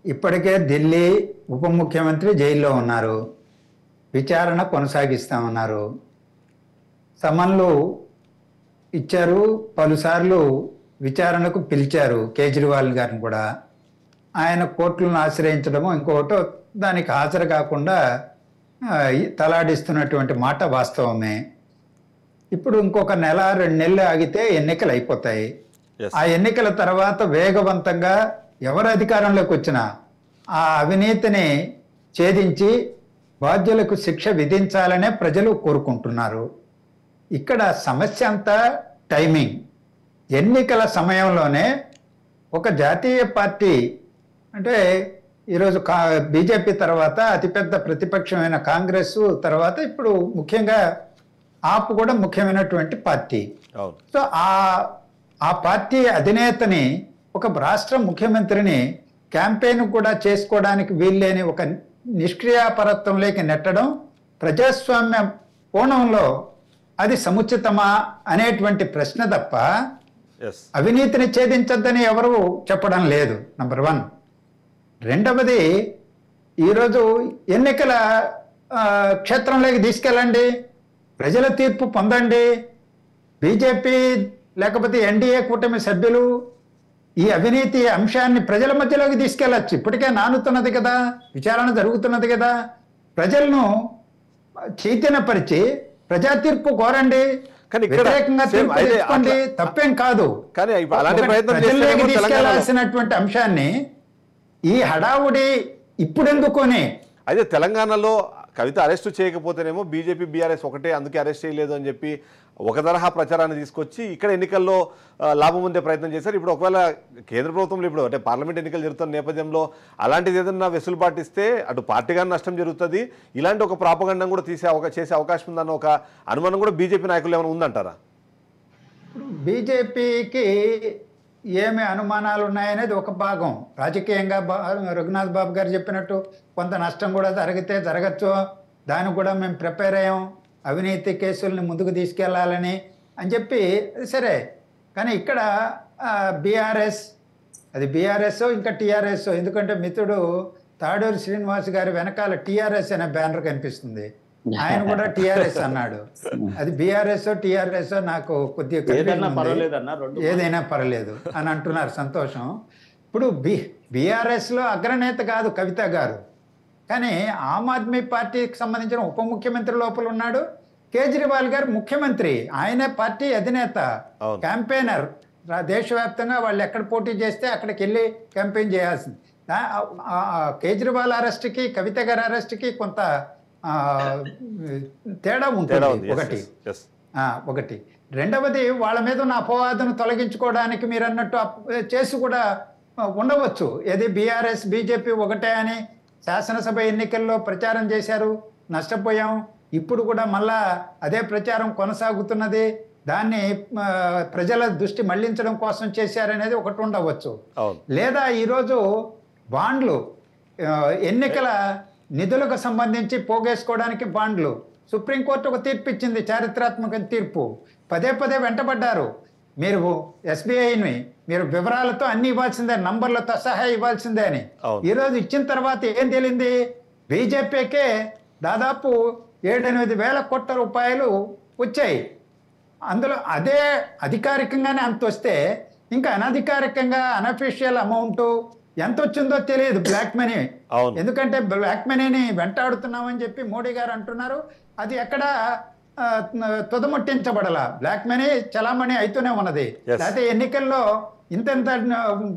ఇప్పటికే ఢిల్లీ ఉప ముఖ్యమంత్రి జైల్లో ఉన్నారు, విచారణ కొనసాగిస్తామన్నారు, సమన్లు ఇచ్చారు, పలుసార్లు విచారణకు పిలిచారు కేజ్రీవాల్ గారిని కూడా. ఆయన కోర్టులను ఆశ్రయించడము ఇంకొకటో దానికి హాజరు కాకుండా తలాడిస్తున్నటువంటి మాట వాస్తవమే. ఇప్పుడు ఇంకొక 1-2 నెలలు ఆగితే ఎన్నికలు అయిపోతాయి. ఆ ఎన్నికల తర్వాత వేగవంతంగా ఎవరు అధికారంలోకి వచ్చినా ఆ అవినీతిని ఛేదించి బాధ్యులకు శిక్ష విధించాలనే ప్రజలు కోరుకుంటున్నారు. ఇక్కడ సమస్య అంతా టైమింగ్. ఎన్నికల సమయంలోనే ఒక జాతీయ పార్టీ అంటే ఈరోజు బీజేపీ తర్వాత అతిపెద్ద ప్రతిపక్షమైన కాంగ్రెస్ తర్వాత ఇప్పుడు ముఖ్యంగా ఆప్ కూడా ముఖ్యమైనటువంటి పార్టీ. సో ఆ పార్టీ అధినేతని ఒక రాష్ట్ర ముఖ్యమంత్రిని క్యాంపెయిన్ కూడా చేసుకోవడానికి వీల్లేని ఒక నిష్క్రియాపరత్వంలోకి నెట్టడం ప్రజాస్వామ్య కోణంలో అది సముచితమా అనేటువంటి ప్రశ్న తప్ప అవినీతిని ఛేదించద్దని ఎవరు చెప్పడం లేదు. నంబర్ 1. రెండవది, ఈరోజు ఎన్నికల క్షేత్రంలోకి తీసుకెళ్ళండి, ప్రజల తీర్పు పొందండి. బీజేపీ లేకపోతే ఎన్డీఏ కూటమి సభ్యులు ఈ అవినీతి అంశాన్ని ప్రజల మధ్యలోకి తీసుకెళ్ళచ్చు. ఇప్పటికే నానుతున్నది కదా, విచారణ జరుగుతున్నది కదా. ప్రజలను చైతన్యపరిచి ప్రజా తీర్పు కోరండి, వ్యతిరేకంగా తీర్పు తెచ్చుకోండి, తప్పేం కాదు. కానీ ప్రజల్లోకి తీసుకెళ్లాల్సినటువంటి అంశాన్ని ఈ హడావుడి ఇప్పుడెందుకొని? అయితే తెలంగాణలో కవిత అరెస్టు చేయకపోతేనేమో బీజేపీ బీఆర్ఎస్ ఒకటే అందుకే అరెస్ట్ చేయలేదు అని చెప్పి ఒక తరహా ప్రచారాన్ని తీసుకొచ్చి ఇక్కడ ఎన్నికల్లో లాభం పొందే ప్రయత్నం చేశారు. ఇప్పుడు ఒకవేళ కేంద్ర ప్రభుత్వంలో ఇప్పుడు అంటే పార్లమెంట్ ఎన్నికలు జరుగుతున్న నేపథ్యంలో అలాంటిది ఏదన్నా వెసులుబాటు ఇస్తే అటు పార్టీగా నష్టం జరుగుతుంది, ఇలాంటి ఒక ప్రాపగండం కూడా చేసే అవకాశం ఉందన్న ఒక అనుమానం కూడా బీజేపీ నాయకులు ఏమైనా ఉందంటారా? బీజేపీకి ఏమి అనుమానాలు ఉన్నాయనేది ఒక భాగం. రాజకీయంగా రఘునాథ్ బాబు గారు చెప్పినట్టు కొంత నష్టం కూడా జరగచ్చు, దానికి కూడా మేము ప్రిపేర్ అయ్యాం, అవినీతి కేసుల్ని ముందుకు తీసుకెళ్లాలని అని చెప్పి సరే. కానీ ఇక్కడ బీఆర్ఎస్, అది బీఆర్ఎస్ ఇంకా టీఆర్ఎస్, ఎందుకంటే మిత్రుడు తాడూరు శ్రీనివాస్ గారి వెనకాల టీఆర్ఎస్ అనే బ్యానర్ కనిపిస్తుంది, ఆయన కూడా టీఆర్ఎస్ అన్నాడు. అది బీఆర్ఎస్ టీఆర్ఎస్ నాకు కొద్దిగా ఏదైనా పర్లేదు అని అంటున్నారు, సంతోషం. ఇప్పుడు బీఆర్ఎస్ లో అగ్రనేత కాదు కవిత గారు, కానీ ఆమ్ ఆద్మీ పార్టీకి సంబంధించిన ఉప ముఖ్యమంత్రి లోపల ఉన్నాడు, కేజ్రీవాల్ గారు ముఖ్యమంత్రి, ఆయనే పార్టీ అధినేత, క్యాంపెయినర్. దేశవ్యాప్తంగా వాళ్ళు ఎక్కడ పోటీ చేస్తే అక్కడికి వెళ్ళి క్యాంపెయిన్ చేయాల్సింది. కేజ్రీవాల్ అరెస్ట్కి కవిత గారి అరెస్ట్కి కొంత ఆ, తేడా తేడా ఉంటుంది ఉంది. Yes, ఒకటి. yes, yes. ఒకటి. రెండవది వాళ్ళ మీద ఉన్న అపవాదును తొలగించుకోవడానికి మీరు అన్నట్టు చేసి కూడా ఉండవచ్చు. ఏది బీఆర్ఎస్ బీజేపీ ఒకటే అని శాసనసభ ఎన్నికల్లో ప్రచారం చేశారు, నష్టపోయాం. ఇప్పుడు కూడా మళ్ళా అదే ప్రచారం కొనసాగుతున్నది. దాన్ని ప్రజల దృష్టి మళ్లించడం కోసం చేశారనేది ఒకటి ఉండవచ్చు. అవును. లేదా ఈరోజు బాండ్లు ఎన్నికల నిధులకు సంబంధించి పోగేసుకోవడానికి బాండ్లు సుప్రీంకోర్టు ఒక తీర్పు ఇచ్చింది, చారిత్రాత్మక తీర్పు. పదే పదే వెంటబడ్డారు, మీరు ఎస్బీఐని మీరు వివరాలతో అన్ని ఇవ్వాల్సిందే, నంబర్లతో సహా ఇవ్వాల్సిందే అని. అవును. ఈరోజు ఇచ్చిన తర్వాత ఏం తేలింది? బీజేపీకే దాదాపు 7-8 వేల కోట్ల రూపాయలు వచ్చాయి. అందులో అదే అధికారికంగానే అంత వస్తే ఇంకా అనధికారికంగా అనఫిషియల్ అమౌంట్ ఎంత వచ్చిందో తెలియదు, బ్లాక్ మనీ. అవును. ఎందుకంటే బ్లాక్ మనీని వెంటాడుతున్నామని చెప్పి మోడీ గారు అంటున్నారు, అది ఎక్కడ తుదముట్టించబడాల. బ్లాక్ మనీ చలామణి అవుతూనే ఉన్నది. Yes. లేకపోతే ఎన్నికల్లో ఇంత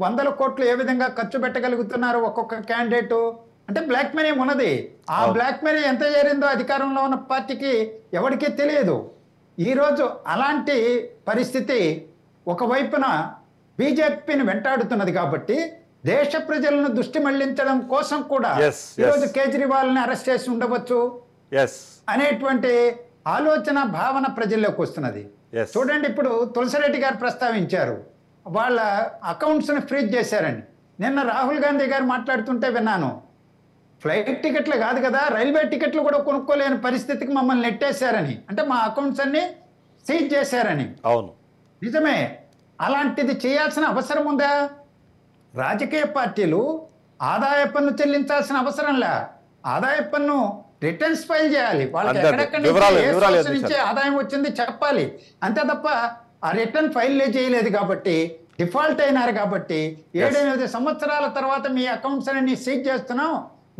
వందల కోట్లు ఏ విధంగా ఖర్చు పెట్టగలుగుతున్నారు ఒక్కొక్క క్యాండిడేటు అంటే బ్లాక్ మనీ ఉన్నది. ఆ బ్లాక్ మనీ ఎంత చేరిందో అధికారంలో ఉన్న పార్టీకి ఎవరికీ తెలియదు. ఈరోజు అలాంటి పరిస్థితి ఒకవైపున బీజేపీని వెంటాడుతున్నది కాబట్టి దేశ ప్రజలను దృష్టి మళ్లించడం కోసం కూడా ఈరోజు కేజ్రీవాల్ని అరెస్ట్ చేసి ఉండవచ్చు అనేటువంటి ఆలోచన భావన ప్రజల్లోకి వస్తున్నది. చూడండి, ఇప్పుడు తులసిరెడ్డి గారు ప్రస్తావించారు, వాళ్ళ అకౌంట్స్ని ఫ్రీజ్ చేశారని. నిన్న రాహుల్ గాంధీ గారు మాట్లాడుతుంటే విన్నాను, ఫ్లైట్ టికెట్లు కాదు కదా, రైల్వే టికెట్లు కూడా కొనుక్కోలేని పరిస్థితికి మమ్మల్ని నెట్టేశారని, అంటే మా అకౌంట్స్ అన్ని సీజ్ చేశారని. అవును, నిజమే. అలాంటిది చేయాల్సిన అవసరం ఉందా? రాజకీయ పార్టీలు ఆదాయ పన్ను చెల్లించాల్సిన అవసరంలా, ఆదాయ పన్ను రిటర్న్స్ ఫైల్ చేయాలి, వాళ్ళకి ఎక్కడెక్కడి నుంచి ఆదాయం వచ్చింది చెప్పాలి. అంతే తప్ప ఆ రిటర్న్ ఫైల్ చేయలేదు కాబట్టి డిఫాల్ట్ అయినారు కాబట్టి 7-8 సంవత్సరాల తర్వాత మీ అకౌంట్స్ అన్ని సీజ్ చేస్తున్నాం,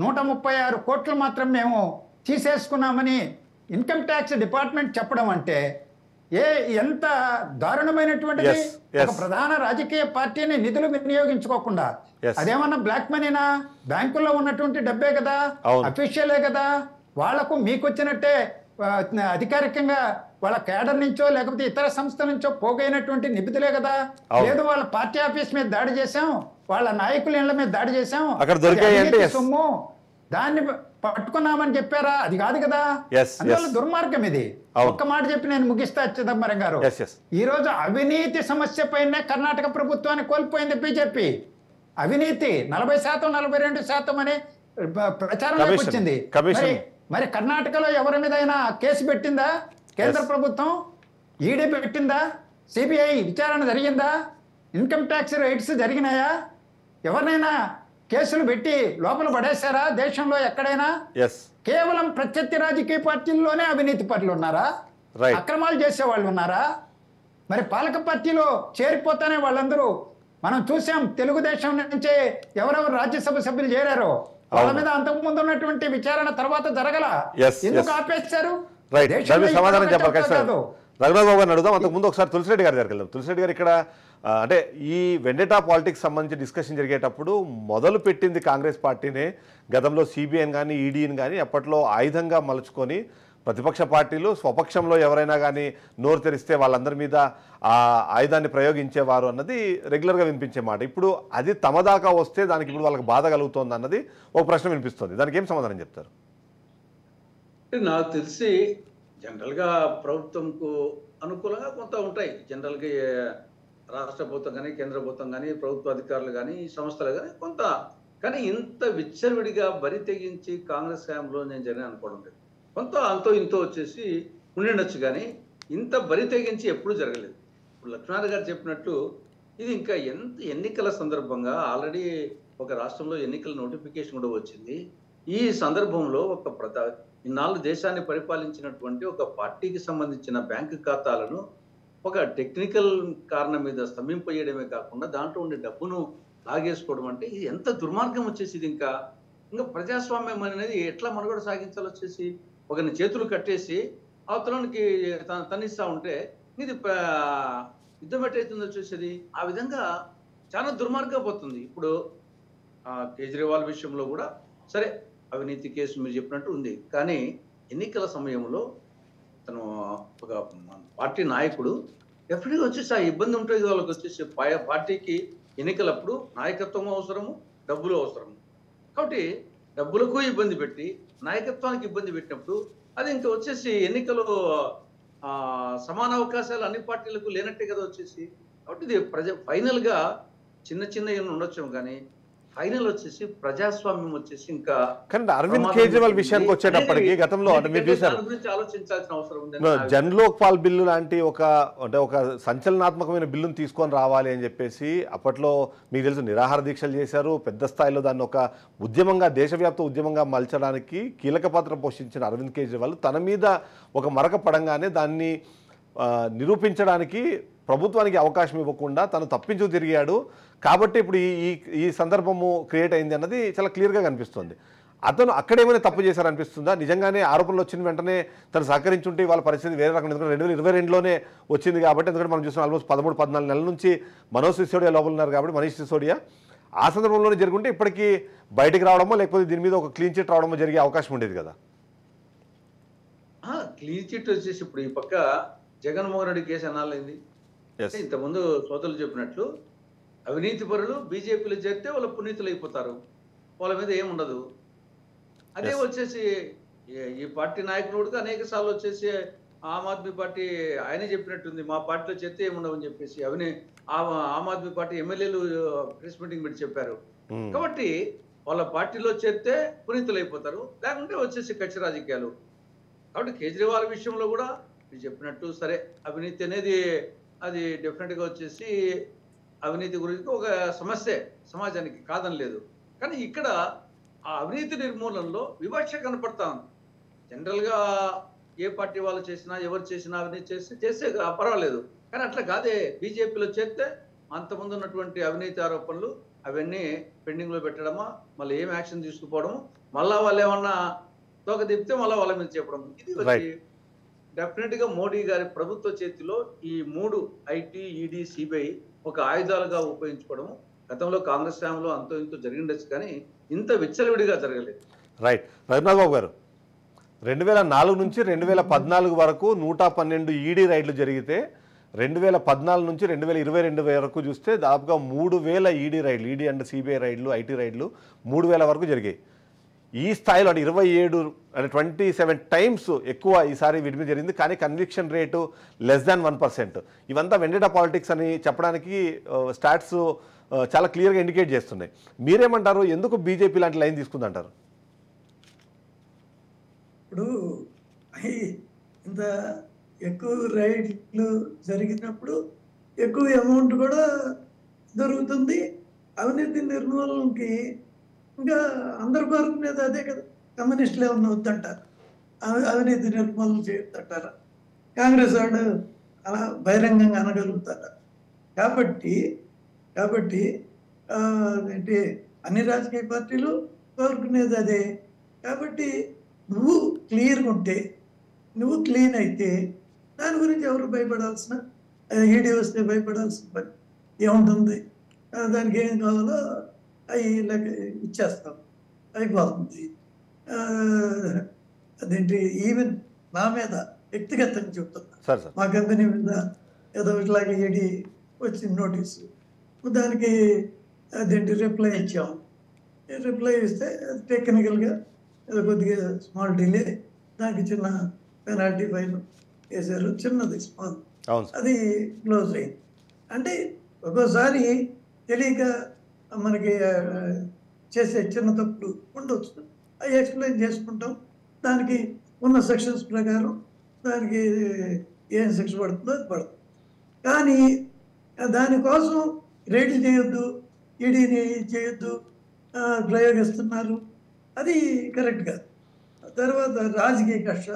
136 కోట్లు మాత్రం మేము తీసేసుకున్నామని ఇన్కమ్ ట్యాక్స్ డిపార్ట్మెంట్ చెప్పడం అంటే ఎంత దారుణమైనటువంటిది. ఒక ప్రధాన రాజకీయ పార్టీని నిధులు వినియోగించుకోకుండా అదేమన్నా బ్లాక్ మనీనా? బ్యాంకుల్లో ఉన్నటువంటి డబ్బే కదా, అఫీషియలే కదా, వాళ్లకు మీకు వచ్చినట్టే అధికారికంగా వాళ్ళ కేడర్ నుంచో లేకపోతే ఇతర సంస్థల నుంచో పోగైనటువంటి నిధులే కదా. లేదు వాళ్ళ పార్టీ ఆఫీస్ మీద దాడి చేశాం, వాళ్ళ నాయకుల ఇళ్ల మీద దాడి చేశాం, సొమ్ము దాన్ని పట్టుకున్నామని చెప్పారా? అది కాదు కదా. అందువల్ల దుర్మార్గం ఇది. ఒక్క మాట చెప్పి నేను ముగిస్తా చిదంబరం గారు. ఈ రోజు అవినీతి సమస్య పైనే కర్ణాటక ప్రభుత్వాన్ని కోల్పోయింది బీజేపీ. అవినీతి 40%, 42% అని ప్రచారంలోకి వచ్చింది. మరి కర్ణాటకలో ఎవరి మీదైనా కేసు పెట్టిందా కేంద్ర ప్రభుత్వం? ఈడీ పెట్టిందా? సిబిఐ విచారణ జరిగిందా? ఇన్కమ్ ట్యాక్స్ రైట్స్ జరిగినాయా? ఎవరినైనా కేసులు పెట్టి లోపల పడేశారా దేశంలో ఎక్కడైనా? కేవలం ప్రత్యర్థి రాజకీయ పార్టీల్లోనే అవినీతి పరులు ఉన్నారా? అక్రమాలు చేసే వాళ్ళు ఉన్నారా? మరి పాలక పార్టీలో చేరిపోతానే వాళ్ళందరూ మనం చూసాం. తెలుగుదేశం నుంచే ఎవరెవరు రాజ్యసభ సభ్యులు చేరారో వాళ్ళ మీద అంతకు ముందు ఉన్నటువంటి విచారణ తర్వాత జరగల, ఎందుకు ఆపేశారు? సమాధానం చెప్పాలి. రఘునాథ్ బాబు గారిని అడుగుదాం. అంతకు ముందు ఒకసారి తులసిరెడ్డి గారి దగ్గరికి వెళ్దాం. తులసిరెడ్డి గారు, ఇక్కడ అంటే ఈ వెండేటా పాలిటిక్స్ సంబంధించి డిస్కషన్ జరిగేటప్పుడు మొదలు పెట్టింది కాంగ్రెస్ పార్టీనే. గతంలో సిబిఐని కానీ ఈడీని కానీ అప్పట్లో ఆయుధంగా మలుచుకొని ప్రతిపక్ష పార్టీలు స్వపక్షంలో ఎవరైనా కానీ నోరు తెరిస్తే వాళ్ళందరి మీద ఆ ఆయుధాన్ని ప్రయోగించేవారు అన్నది రెగ్యులర్గా వినిపించే మాట. ఇప్పుడు అది తమ దాకా వస్తే దానికి ఇప్పుడు వాళ్ళకి బాధ కలుగుతోంది అన్నది ఒక ప్రశ్న వినిపిస్తుంది. దానికి ఏం సమాధానం చెప్తారు? నాకు తెలిసి జనరల్గా ప్రభుత్వంకు అనుకూలంగా కొంత ఉంటాయి. జనరల్గా రాష్ట్ర ప్రభుత్వం కానీ కేంద్ర ప్రభుత్వం కానీ ప్రభుత్వ అధికారులు కానీ సంస్థలు కానీ కొంత, కానీ ఇంత విచ్చలవిడిగా బరి తెగించి కాంగ్రెస్ హయాంలో నేను జరిగిన అనుకోవడం లేదు. కొంత అంతో ఇంతో వచ్చేసి ఉండిండొచ్చు, కానీ ఇంత బరి తెగించి ఎప్పుడూ జరగలేదు. ఇప్పుడు లక్ష్మణ్ గారు చెప్పినట్లు ఇది ఇంకా ఎన్నికల సందర్భంగా ఆల్రెడీ ఒక రాష్ట్రంలో ఎన్నికల నోటిఫికేషన్ కూడా వచ్చింది. ఈ సందర్భంలో ఇన్నాళ్ళు దేశాన్ని పరిపాలించినటువంటి ఒక పార్టీకి సంబంధించిన బ్యాంకు ఖాతాలను ఒక టెక్నికల్ కారణం మీద స్తంభింపజేయడమే కాకుండా దాంట్లో ఉండే డబ్బును లాగేసుకోవడం అంటే ఇది ఎంత దుర్మార్గం వచ్చేసి. ఇది ఇంకా ప్రజాస్వామ్యం అనేది ఎట్లా మనుగడ సాగించాలి? వచ్చేసి ఒకరిని చేతులు కట్టేసి అవతలానికి తన్నిస్తూ ఉంటే ఇది యుద్ధం ఎట్టయితుందో వచ్చేసేది. ఆ విధంగా చాలా దుర్మార్గం పోతుంది. ఇప్పుడు కేజ్రీవాల్ విషయంలో కూడా సరే అవినీతి కేసు మీరు చెప్పినట్టు ఉంది. కానీ ఎన్నికల సమయంలో తను ఒక పార్టీ నాయకుడు డెఫినెట్గా వచ్చేసి ఆ ఇబ్బంది ఉంటుంది వాళ్ళకి వచ్చేసి పార్టీకి ఎన్నికలప్పుడు నాయకత్వం అవసరము, డబ్బులు అవసరము. కాబట్టి డబ్బులకు ఇబ్బంది పెట్టి నాయకత్వానికి ఇబ్బంది పెట్టినప్పుడు అది ఇంకా వచ్చేసి ఎన్నికలు సమాన అవకాశాలు అన్ని పార్టీలకు లేనట్టే కదా వచ్చేసి. కాబట్టి ఇది ఫైనల్గా చిన్న ఉండొచ్చు, కానీ ఫైనల్ వచ్చేసి ప్రజాస్వామ్యం వచ్చేసి ఇంకా. కానీ అరవింద్ కేజ్రీవాల్ విషయానికి వచ్చేటప్పటికి గతంలో మీరు చూసారు గురించి ఆలోచించాల్సిన అవసరం ఉంది. జన్ లోక్పాల్ బిల్లు లాంటి ఒక సంచలనాత్మకమైన బిల్లును తీసుకొని రావాలి అని చెప్పేసి అప్పట్లో మీకు తెలుసు నిరాహార దీక్షలు చేశారు. పెద్ద స్థాయిలో దాన్ని ఒక ఉద్యమంగా, దేశవ్యాప్త ఉద్యమంగా మలచడానికి కీలక పాత్ర పోషించిన అరవింద్ కేజ్రీవాల్ తన మీద ఒక మరక పడంగానే దాన్ని నిరూపించడానికి ప్రభుత్వానికి అవకాశం ఇవ్వకుండా తను తప్పించు తిరిగాడు. కాబట్టి ఇప్పుడు ఈ సందర్భము క్రియేట్ అయింది అన్నది చాలా క్లియర్గా కనిపిస్తుంది. అతను అక్కడేమైనా తప్పు చేశారనిపిస్తుందా? నిజంగానే ఆరోపణలు వచ్చిన వెంటనే తను సహకరించుంటే వాళ్ళ పరిస్థితి వేరే రకం. ఎందుకంటే 2022లోనే వచ్చింది కాబట్టి, ఎందుకంటే మనం చూసిన ఆల్మోస్ట్ 13-14 నెలల నుంచి మనోజ్ సిసోడియా లోపల ఉన్నారు కాబట్టి, మనీష్ సిసోడియా ఆ సందర్భంలోనే జరుగుంటే ఇప్పటికీ బయటికి రావడమో లేకపోతే దీని మీద ఒక క్లీన్ చిట్ రావడమో జరిగే అవకాశం ఉండేది కదా. క్లీన్ చిట్ వచ్చేసి ఇప్పుడు ఈ పక్క జగన్మోహన్ రెడ్డి కేసు అనాలైంది. ఇంతకుముందు సోదరులు చెప్పినట్లు అవినీతి పరులు బీజేపీలో చేరితే వాళ్ళ పునీతులు అయిపోతారు, వాళ్ళ మీద ఏముండదు. అదే వచ్చేసి ఈ పార్టీ నాయకులు కూడా అనేక సార్లు వచ్చేసి ఆమ్ ఆద్మీ పార్టీ ఆయనే చెప్పినట్టుంది, మా పార్టీలో చేరితే ఏముండవని చెప్పేసి ఆమ్ ఆద్మీ పార్టీ ఎమ్మెల్యేలు ప్రెస్ మీటింగ్ పెట్టి చెప్పారు. కాబట్టి వాళ్ళ పార్టీలో చేరితే పునీతులు అయిపోతారు, లేకుంటే వచ్చేసి కక్ష రాజకీయాలు. కాబట్టి కేజ్రీవాల్ విషయంలో కూడా మీరు చెప్పినట్టు సరే, అవినీతి అనేది అది డెఫినెట్గా వచ్చేసి అవినీతి గురించి ఒక సమస్య సమాజానికి, కాదని లేదు. కానీ ఇక్కడ ఆ అవినీతి నిర్మూలనలో వివక్ష కనపడతా ఉంది. జనరల్గా ఏ పార్టీ వాళ్ళు చేసినా, ఎవరు చేసినా అవినీతి చేస్తే పర్వాలేదు. కానీ అట్లా కాదే, బీజేపీలో చేరితే అంతకుముందు ఉన్నటువంటి అవినీతి ఆరోపణలు అవన్నీ పెండింగ్లో పెట్టడమా, మళ్ళీ ఏం యాక్షన్ తీసుకుపోవడము, మళ్ళా వాళ్ళు ఏమన్నా తోక తిప్పితే మళ్ళీ వాళ్ళ మీద చెప్పడం. ఇది వచ్చి డెఫినెట్గా మోడీ గారి ప్రభుత్వ చేతిలో ఈ 3 ఐటీ, ఈడీ, సిబిఐ ఒక ఆయుధాలుగా ఉపయోగించుకోవడం గతంలో కాంగ్రెస్ టైంలో అంతో ఇంతో జరిగిండొచ్చు, కానీ ఇంత విచ్చలవిడిగా జరగలేదు. రైట్. రఘునాథ్ బాబు గారు, 2004 నుంచి 2014 వరకు 112 ఈడీ రైడ్లు జరిగితే 2014 నుంచి 2022 వరకు చూస్తే దాదాపుగా 3000 ఈడీ రైడ్లు, ఈడీ అండ్ సిబిఐ రైడ్లు, ఐటీ రైడ్లు 3000 వరకు జరిగాయి. ఈ స్థాయిలో అంటే 27 టైమ్స్ ఎక్కువ ఈసారి వీటి మీద జరిగింది. కానీ కన్విక్షన్ రేటు <1%. ఇవంతా వెండేటా పాలిటిక్స్ అని చెప్పడానికి స్టాట్స్ చాలా క్లియర్గా ఇండికేట్ చేస్తున్నాయి. మీరేమంటారు? ఎందుకు బీజేపీ లాంటి లైన్ తీసుకుందంటారు? ఇప్పుడు ఇంత ఎక్కువ రైడ్లు జరిగినప్పుడు ఎక్కువ అమౌంట్ కూడా దొరుకుతుంది. అవినీతి నిర్మూలనకి ఇంకా అందరు కోరుకునేది అదే కదా. కమ్యూనిస్టులు ఏమన్నా వద్దంటారు, అవినీతి నిర్మూలన చేయొద్దంటారా? కాంగ్రెస్ వాడు అలా బహిరంగంగా అనగలుగుతారు. కాబట్టి ఏంటి అన్ని రాజకీయ పార్టీలు కోరుకునేది అదే. కాబట్టి నువ్వు క్లియర్గా ఉంటే, నువ్వు క్లీన్ అయితే దాని గురించి ఎవరు భయపడాల్సిన, ఈడీ వస్తే భయపడాల్సిన పని ఏముంటుంది? దానికి ఏం కావాలో అవి ఇచ్చేస్తాం, అయిపోతుంది. అదేంటి, ఈవెన్ నా మీద వ్యక్తిగతంగా చెప్తున్నా, మా కంపెనీ మీద ఏదో ఇట్లాగే ఈడీ వచ్చిన నోటీసు, దానికి అదేంటి రిప్లై ఇచ్చాము. రిప్లై ఇస్తే టెక్నికల్గా ఏదో కొద్దిగా స్మాల్ డిలే, దానికి చిన్న పెనాల్టీ ఫైన్ వేసారు, చిన్నది స్మాల్, అది క్లోజ్ అయింది. అంటే ఒక్కోసారి తెలియక మనకి చేసే చిన్న తప్పులు ఉండవచ్చు, అవి ఎక్స్ప్లెయిన్ చేసుకుంటాం. దానికి ఉన్న సెక్షన్స్ ప్రకారం దానికి ఏం శిక్ష పడుతుందో అది పడుతుంది. కానీ దానికోసం రేట్లు చేయొద్దు, ఈడీని చేయొద్దు, ప్రయోగిస్తున్నారు, అది కరెక్ట్ కాదు. తర్వాత రాజకీయ కక్ష,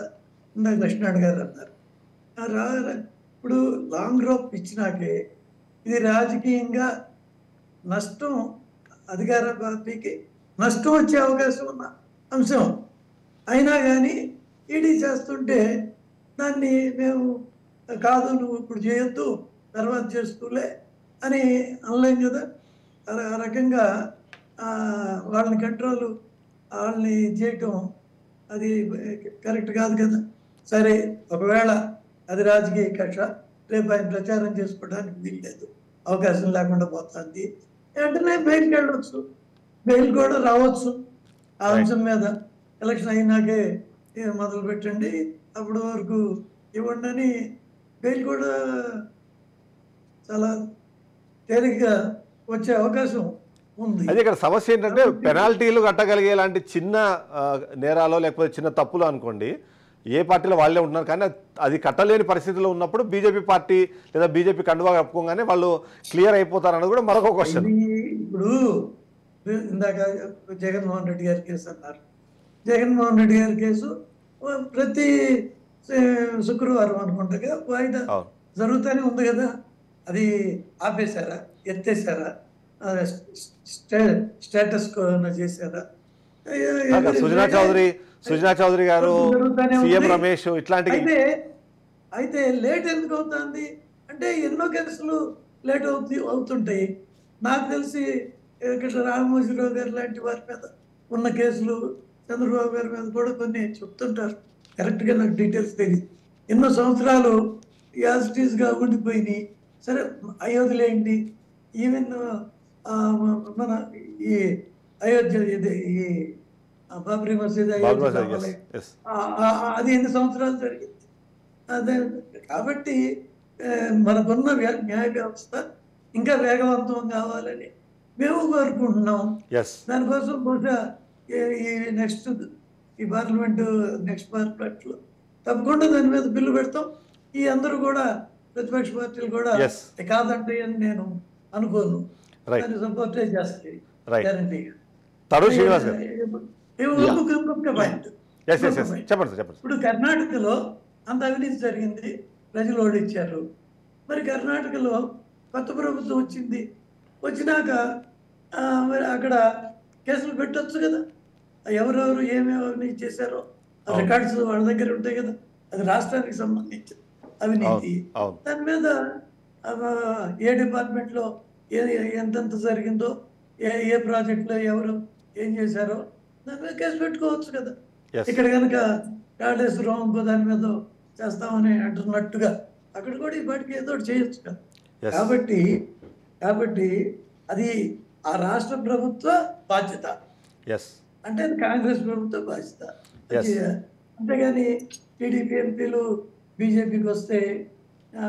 ఇందాక లక్ష్మణ్ గారు అన్నారు. ఇప్పుడు లాంగ్ రోప్ ఇచ్చినాకే ఇది రాజకీయంగా నష్టం, అధికార పార్టీకి నష్టం వచ్చే అవకాశం ఉన్న అంశం అయినా కానీ ఈడీ చేస్తుంటే దాన్ని మేము కాదు, నువ్వు ఇప్పుడు చేయొద్దు, తర్వాత చేస్తూలే అని అనలేం కదా. ఆ రకంగా వాళ్ళని కంట్రోల్ వాళ్ళని చేయటం అది కరెక్ట్ కాదు కదా. సరే, ఒకవేళ అది రాజకీయ కక్ష, రేపు ఆయన ప్రచారం చేసుకోవడానికి వీల్లేదు, అవకాశం లేకుండా పోతుంది, వెంటనే బెయిల్కి వెళ్ళవచ్చు, బెయిల్ కూడా రావచ్చు. ఆ అంశం మీద ఎలక్షన్ అయినాకే మొదలు పెట్టండి, అప్పటి వరకు ఇవ్వండి అని బెయిల్ కూడా చాలా తేలిగ్గా వచ్చే అవకాశం ఉంది. అయితే ఇక్కడ సమస్య ఏంటంటే పెనాల్టీలు కట్టగలిగే లాంటి చిన్న నేరాలో లేకపోతే చిన్న తప్పులు అనుకోండి, ఏ పార్టీలో వాళ్ళే ఉంటున్నారు, కానీ అది కట్టలేని పరిస్థితిలో ఉన్నప్పుడు బీజేపీ పార్టీ లేదా బీజేపీ కండువా కప్పుకోగానే వాళ్ళు క్లియర్ అయిపోతారు అన్నది కూడా మరొక క్వశ్చన్. ఇప్పుడు ఇందాక జగన్మోహన్ రెడ్డి గారి కేసు అన్నారు. జగన్మోహన్ రెడ్డి గారి కేసు ప్రతి శుక్రవారం అనుకుంటా వాయిదా జరుగుతూనే ఉంది కదా. అది ఆపేశారా, ఎత్తేసారా, స్టేటస్ చేశారా? సుజనా చౌదరి గారు, సీఎం రమేష్ ఇట్లాంటి అయితే లేట్ ఎందుకు అవుతుంది అంటే ఎన్నో కేసులు లేట్ అవుతుంటాయి. నాకు తెలిసి ఇక్కడ రామోజీరావు గారు లాంటి వారి మీద ఉన్న కేసులు, చంద్రబాబు గారి మీద కూడా కొన్ని చెప్తుంటారు. కరెక్ట్గా నాకు డీటెయిల్స్ తెలియదు. ఎన్నో సంవత్సరాలు యాజిటీస్గా ఉండిపోయినాయి. సరే, అయోధ్యలేండి, ఈవెన్ మన ఈ అయోధ్య ఇది ఈ బాబ్రీ మసీద్ అది ఎన్ని సంవత్సరాలు జరిగింది. అదే కాబట్టి మనకున్న న్యాయ వ్యవస్థ ఇంకా వేగవంతం కావాలని మేము కోరుకుంటున్నాం. దానికోసం బహుశా ఈ పార్లమెంటు నెక్స్ట్ పార్లమెంట్లో తప్పకుండా దాని మీద బిల్లు పెడతాం. ఈ అందరూ కూడా ప్రతిపక్ష పార్టీలు కూడా కాదంటే అని నేను అనుకోను, దాన్ని సపోర్టే చేస్తాయి గ్యారంటీగా. ఇప్పుడు కర్ణాటకలో అంత అవినీతి జరిగింది, ప్రజలు ఓడించారు. మరి కర్ణాటకలో కొత్త ప్రభుత్వం వచ్చింది, వచ్చినాక మరి అక్కడ కేసులు పెట్టొచ్చు కదా. ఎవరెవరు ఏమేమి అవినీతి చేశారో ఆ రికార్డ్స్ వాళ్ళ దగ్గర ఉంటాయి కదా. అది రాష్ట్రానికి సంబంధించి అవినీతి. దాని మీద ఏ డిపార్ట్మెంట్లో ఎంతెంత జరిగిందో, ఏ ప్రాజెక్ట్లో ఎవరు ఏం చేశారో దాని మీద కేసు పెట్టుకోవచ్చు కదా. ఇక్కడ కనుక కాళేశ్వరం దాని మీద చేస్తామని అంటున్నట్టుగా అక్కడ కూడా ఈ పాటికి ఏదో చేయొచ్చు కదా. కాబట్టి అది ఆ రాష్ట్ర ప్రభుత్వ బాధ్యత, అంటే కాంగ్రెస్ ప్రభుత్వ బాధ్యత. అంతేగాని టీడీపీ ఎంపీలు బీజేపీకి వస్తే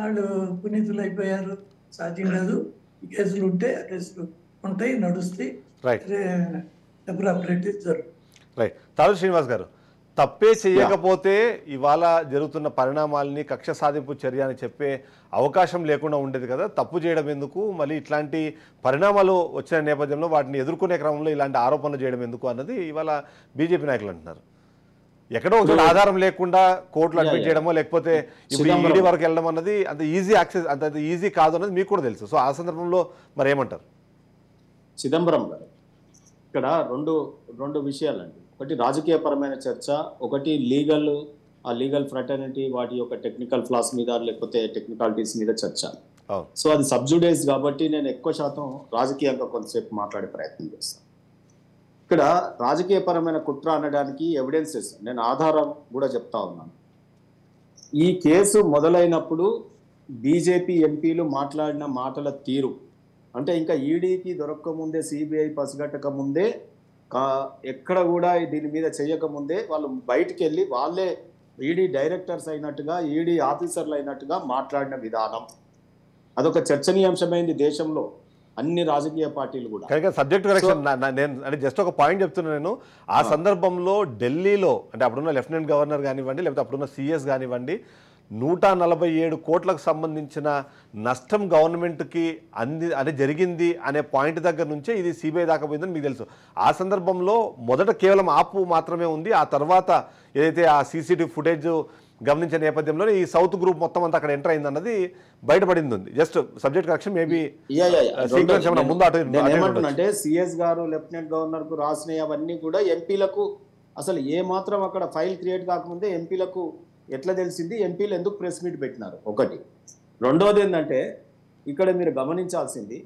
వాళ్ళు పునీతులు అయిపోయారు, సాధ్యం కాదు. ఈ కేసులు ఉంటే ఆ కేసులు ఉంటాయి, నడుస్తాయి. రైట్. తాడు శ్రీనివాస్ గారు, తప్పే చేయకపోతే ఇవాళ జరుగుతున్న పరిణామాలని కక్ష సాధింపు చర్య అని చెప్పే అవకాశం లేకుండా ఉండేది కదా. తప్పు చేయడం ఎందుకు, మళ్ళీ ఇట్లాంటి పరిణామాలు వచ్చిన నేపథ్యంలో వాటిని ఎదుర్కొనే క్రమంలో ఇలాంటి ఆరోపణలు చేయడం ఎందుకు అన్నది ఇవాళ బీజేపీ నాయకులు అంటున్నారు. ఎక్కడో ఒక ఆధారం లేకుండా కోర్టులు అడ్మిట్ చేయడమో లేకపోతే ఇప్పుడు ఈడీ వరకు వెళ్ళడం అన్నది అంత ఈజీ యాక్సెస్, అంత ఈజీ కాదు అన్నది మీకు కూడా తెలుసు. సో ఆ సందర్భంలో మరి ఏమంటారు? చిదంబరం గారు, ఇక్కడ రెండు విషయాలండి. ఒకటి రాజకీయపరమైన చర్చ, ఒకటి లీగల్ ఫ్రటర్నిటీ వాటి యొక్క టెక్నికల్ ఫ్లాస్ మీద లేకపోతే టెక్నికాలిటీస్ మీద చర్చ. సో అది సబ్జుడైజ్ కాబట్టి నేను ఎక్కువ శాతం రాజకీయంగా కొంతసేపు మాట్లాడే ప్రయత్నం చేస్తాను. ఇక్కడ రాజకీయపరమైన కుట్ర అనడానికి ఎవిడెన్సెస్, నేను ఆధారం కూడా చెప్తా ఉన్నాను. ఈ కేసు మొదలైనప్పుడు బీజేపీ ఎంపీలు మాట్లాడిన మాటల తీరు అంటే ఇంకా ఈడీకి దొరకకముందే, సిబిఐ పసిగట్టక ముందే, ఎక్కడ కూడా దీని మీద చేయకముందే వాళ్ళు బయటికి వెళ్ళి వాళ్ళే ఈడీ డైరెక్టర్స్ అయినట్టుగా, ఈడీ ఆఫీసర్లు అయినట్టుగా మాట్లాడిన విధానం అదొక చర్చనీయాంశమైంది దేశంలో, అన్ని రాజకీయ పార్టీలు కూడా. సబ్జెక్ట్ కరెక్షన్, నేను అంటే జస్ట్ ఒక పాయింట్ చెప్తున్నాను. నేను ఆ సందర్భంలో ఢిల్లీలో అంటే అప్పుడున్న లెఫ్టినెంట్ గవర్నర్ కానివ్వండి, లేకపోతే అప్పుడున్న సిఎస్ కానివ్వండి, 147 కోట్లకు సంబంధించిన నష్టం గవర్నమెంట్కి అది జరిగింది అనే పాయింట్ దగ్గర నుంచే ఇది సిబిఐ దాకా పోయిందని మీకు తెలుసు. ఆ సందర్భంలో మొదట కేవలం ఆపు మాత్రమే ఉంది. ఆ తర్వాత ఏదైతే ఆ సీసీటీవీ ఫుటేజ్ గమనించే నేపథ్యంలోనే ఈ సౌత్ గ్రూప్ మొత్తం అంతా అక్కడ ఎంటర్ అయిందన్నది బయటపడింది ఉంది. జస్ట్ సబ్జెక్ట్ కరెక్షన్ మేబీ అంటే సిఎస్ గారు లెఫ్టినెంట్ గవర్నర్ కు రాసినవి అవన్నీ కూడా ఎంపీలకు అసలు ఏ మాత్రం అక్కడ ఫైల్ క్రియేట్ కాకముందే ఎంపీలకు ఎట్లా తెలిసింది, ఎంపీలు ఎందుకు ప్రెస్ మీట్ పెట్టినారు ఒకటి. రెండోది ఏంటంటే ఇక్కడ మీరు గమనించాల్సింది,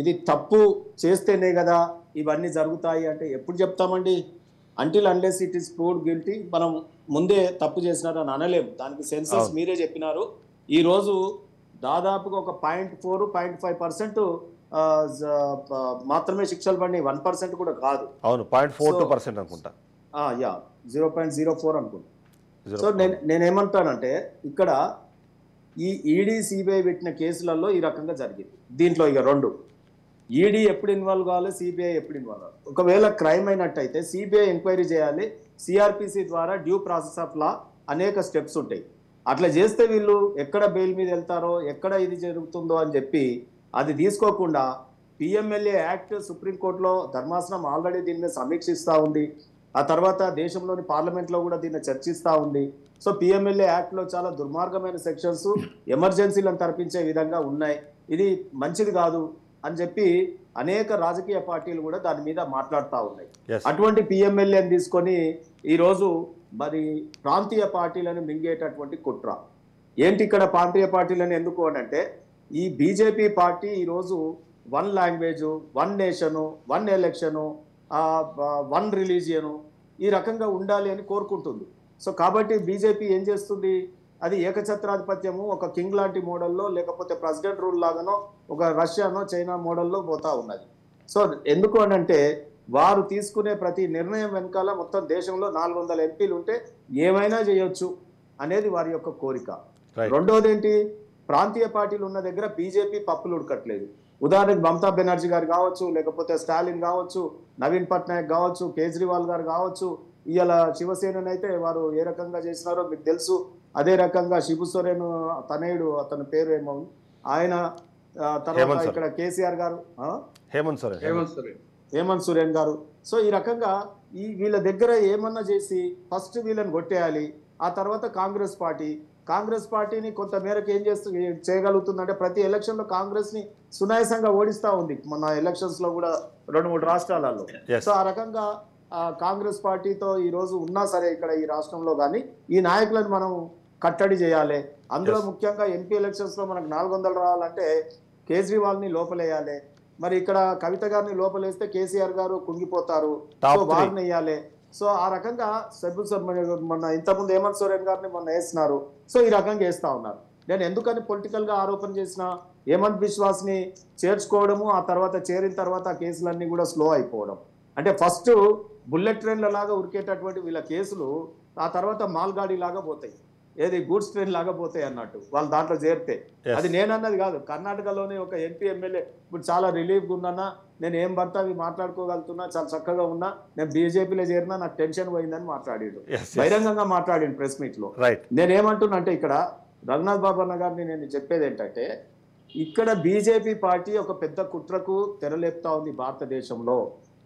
ఇది తప్పు చేస్తేనే కదా ఇవన్నీ జరుగుతాయి అంటే ఎప్పుడు చెప్తామండి? Until unless it is proved guilty మనం ముందే తప్పు చేసినారని అనలేము. దానికి సెన్సస్ మీరే చెప్పినారు. ఈ రోజు దాదాపుగా ఒక 0.4-0.5% మాత్రమే శిక్షలు పడినాయి, 1% కూడా కాదు. అవును, 0.42% అనుకుంటా. 0.04 అనుకుంటా. సో నేనేమంటానంటే ఇక్కడ ఈ ఈడీ సిబిఐ పెట్టిన కేసులలో ఈ రకంగా జరిగింది. దీంట్లో ఇక రెండు, ఈడీ ఎప్పుడు ఇన్వాల్వ్ కావాలి, సిబిఐ ఎప్పుడు ఇన్వాల్వ్ కావాలి. ఒకవేళ క్రైమ్ అయినట్టయితే సిబిఐ ఎంక్వైరీ చేయాలి. సిఆర్పిసి ద్వారా డ్యూ ప్రాసెస్ ఆఫ్ లా అనేక స్టెప్స్ ఉంటాయి. అట్లా చేస్తే వీళ్ళు ఎక్కడ బెయిల్ మీద వెళ్తారో, ఎక్కడ ఇది జరుగుతుందో అని చెప్పి అది తీసుకోకుండా పిఎంఎల్ఏ యాక్ట్ సుప్రీంకోర్టులో ధర్మాసనం ఆల్రెడీ దీని మీద సమీక్షిస్తూ ఉంది. ఆ తర్వాత దేశంలోని పార్లమెంట్లో కూడా దీన్ని చర్చిస్తూ ఉంది. సో పిఎంఎల్ఏ యాక్ట్లో చాలా దుర్మార్గమైన సెక్షన్స్ ఎమర్జెన్సీలను తరపించే విధంగా ఉన్నాయి. ఇది మంచిది కాదు అని చెప్పి అనేక రాజకీయ పార్టీలు కూడా దాని మీద మాట్లాడుతూ ఉన్నాయి. అటువంటి పిఎంఎల్ఏని తీసుకొని ఈరోజు మరి ప్రాంతీయ పార్టీలను మింగేటటువంటి కుట్ర ఏంటి? ఇక్కడ ప్రాంతీయ పార్టీలను ఎందుకు అంటే ఈ బీజేపీ పార్టీ ఈరోజు 1 లాంగ్వేజు, 1 నేషను, 1 ఎలక్షను, 1 రిలీజియను ఈ రకంగా ఉండాలి అని కోరుకుంటుంది. సో కాబట్టి బీజేపీ ఏం చేస్తుంది, అది ఏకఛత్రాధిపత్యము ఒక కింగ్ లాంటి మోడల్లో, లేకపోతే ప్రెసిడెంట్ రూల్ లాగానో, ఒక రష్యానో చైనా మోడల్లో పోతా ఉన్నది. సో ఎందుకు అంటే వారు తీసుకునే ప్రతి నిర్ణయం వెనకాల మొత్తం దేశంలో 400 ఎంపీలు ఉంటే ఏమైనా చేయొచ్చు అనేది వారి యొక్క కోరిక. రెండోది ఏంటి, ప్రాంతీయ పార్టీలు ఉన్న దగ్గర బీజేపీ పప్పులు ఉడకట్లేదు. ఉదాహరణకు మమతా బెనర్జీ గారు కావచ్చు, లేకపోతే స్టాలిన్ కావచ్చు, నవీన్ పట్నాయక్ కావచ్చు, కేజ్రీవాల్ గారు కావచ్చు, ఇవాళ శివసేననైతే వారు ఏ రకంగా చేసినారో మీకు తెలుసు. అదే రకంగా శిబు సోరెన్ తనయుడు, అతని పేరు ఏమో, ఆయన తర్వాత ఇక్కడ కేసీఆర్ గారు, హేమంత్ సోరెన్ గారు. సో ఈ రకంగా వీళ్ళ దగ్గర ఏమన్నా చేసి ఫస్ట్ వీళ్ళని కొట్టేయాలి. ఆ తర్వాత కాంగ్రెస్ పార్టీని కొంత మేరకు ఏం చేయగలుగుతుందంటే ప్రతి ఎలక్షన్లో కాంగ్రెస్ని సునాయాసంగా ఓడిస్తూ ఉంది. మన ఎలక్షన్స్లో కూడా 2-3 రాష్ట్రాలలో. సో ఆ రకంగా కాంగ్రెస్ పార్టీతో ఈరోజు ఉన్నా సరే ఇక్కడ ఈ రాష్ట్రంలో కానీ ఈ నాయకులను మనం కట్టడి చేయాలి. అందులో ముఖ్యంగా ఎంపీ ఎలక్షన్స్లో మనకు 400 రావాలంటే కేజ్రీవాల్ని లోపలేయాలి. మరి ఇక్కడ కవిత గారిని లోపలేస్తే కేసీఆర్ గారు కుంగిపోతారు. సో వారిని వేయాలి. సో ఆ రకంగా మొన్న ఇంతకుముందు హేమంత్ సోరెన్ గారిని మొన్న వేస్తున్నారు. సో ఈ రకంగా వేస్తా ఉన్నారు. నేను ఎందుకని పొలిటికల్ గా ఆరోపణ చేసిన హేమంత్ బిశ్వాస్ని చేర్చుకోవడము, ఆ తర్వాత చేరిన తర్వాత ఆ కేసులన్నీ కూడా స్లో అయిపోవడం. అంటే ఫస్ట్ బుల్లెట్ ట్రైన్ల లాగా ఉరికేటటువంటి వీళ్ళ కేసులు ఆ తర్వాత మాల్గాడి లాగా పోతాయి, ఏది గూడ్స్ ట్రైన్ లాగా పోతాయి అన్నట్టు వాళ్ళు దాంట్లో చేరితే. అది నేనన్నది కాదు. కర్ణాటకలోని ఒక ఎంపీ ఎమ్మెల్యే ఇప్పుడు చాలా రిలీఫ్గా ఉన్నా, నేను ఏం పడితే అవి మాట్లాడుకోగలుగుతున్నా, చాలా చక్కగా ఉన్నా, నేను బీజేపీలో చేరినా నాకు టెన్షన్ పోయిందని మాట్లాడాడు, బహిరంగంగా మాట్లాడాడు ప్రెస్ మీట్ లో. నేనేమంటున్నా అంటే ఇక్కడ రఘునాథ్ బాబు అన్న గారిని నేను చెప్పేది ఏంటంటే ఇక్కడ బీజేపీ పార్టీ ఒక పెద్ద కుట్రకు తెరలేపుతా ఉంది భారతదేశంలో.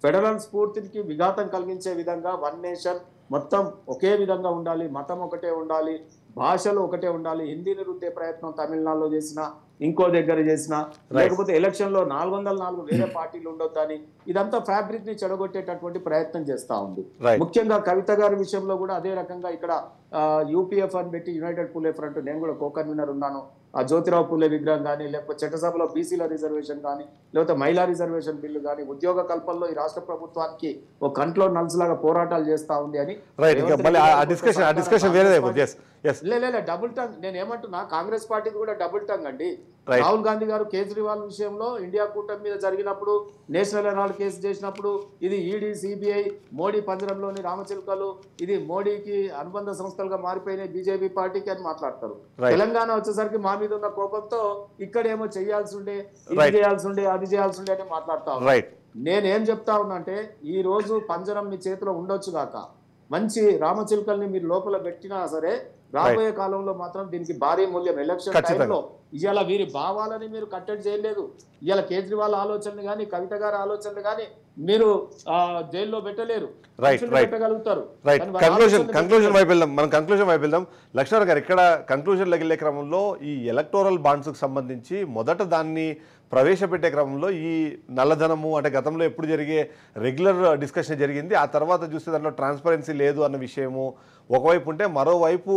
ఫెడరల్ స్ఫూర్తికి విఘాతం కలిగించే విధంగా 1 నేషన్ మొత్తం ఒకే విధంగా ఉండాలి, మతం ఒకటే ఉండాలి, భాషలు ఒకటే ఉండాలి, హిందీని రుద్దే ప్రయత్నం తమిళనాడులో చేసిన, ఇంకో దగ్గర చేసిన, లేకపోతే ఎలక్షన్ లో 404 వేరే పార్టీలు ఉండొద్దని ఇదంతా ఫ్యాబ్రిక్ ని చెడగొట్టేటటువంటి ప్రయత్నం చేస్తా ఉంది. ముఖ్యంగా కవిత గారి విషయంలో కూడా అదే రకంగా ఇక్కడ యూపీఎఫ్ అని పెట్టి యునైటెడ్ పూలే ఫ్రంట్, నేను కూడా కో కన్వీనర్ ఉన్నాను, ఆ జ్యోతిరావు పూలే విగ్రహం కానీ, లేకపోతే చట్టసభలో బీసీల రిజర్వేషన్ కానీ, లేకపోతే మహిళా రిజర్వేషన్ బిల్లు కానీ, ఉద్యోగ కల్పనలో ఈ రాష్ట్ర ప్రభుత్వానికి ఒక కంట్లో నల్సులాగా పోరాటాలు చేస్తా ఉంది అని డబుల్ టంగ్. నేను ఏమంటున్నా, కాంగ్రెస్ పార్టీకి కూడా డబుల్ టంగ్ అండి. రాహుల్ గాంధీ గారు కేజ్రీవాల్ విషయంలో ఇండియా కూటమి మీద జరిగినప్పుడు, నేషనల్ హెరాల్డ్ కేసు చేసినప్పుడు ఇది ఈడీ సిబిఐ మోడీ పంజరంలోని రామచిలుకలు, ఇది మోడీకి అనుబంధ సంస్థలుగా మారిపోయినాయి బీజేపీ పార్టీకి అని మాట్లాడతారు. తెలంగాణ వచ్చేసరికి మా మీద ఉన్న కోపంతో ఇక్కడేమో చేయాల్సి ఉండే, ఇది చేయాల్సి ఉండే, అది చేయాల్సి ఉండే అని మాట్లాడతా. నేనేం చెప్తా ఉన్నా అంటే ఈ రోజు పంజరం మీ చేతిలో ఉండొచ్చు కాక, మంచి రామచిలుకల్ని మీరు లోపల పెట్టినా సరే రాబోయే కాలంలో మాత్రం దీనికి భారీ మూల్యం. ఎలక్షన్ టైంలో ఇవాళ వీరి భావాలని మీరు కట్టడి చేయలేదు. ఇవాళ కేజ్రీవాల్ ఆలోచనలు కానీ, కవిత గారి ఆలోచనలు కానీ మీరు జైల్లో పెట్టలేరు, పెట్టగలుగుతారు. కంక్లూజన్ వైపు వెళ్దాం, మనం కంక్లూజన్ వైపు వెళ్దాం. లక్ష్మణ్ గారు, ఇక్కడ కంక్లూజన్లోకి వెళ్ళే క్రమంలో ఈ ఎలక్టోరల్ బాండ్స్కి సంబంధించి మొదట దాన్ని ప్రవేశపెట్టే క్రమంలో ఈ నల్లధనము అంటే గతంలో ఎప్పుడు జరిగే రెగ్యులర్ డిస్కషన్ జరిగింది. ఆ తర్వాత చూస్తే దాంట్లో ట్రాన్స్పరెన్సీ లేదు అన్న విషయము ఒకవైపు ఉంటే, మరోవైపు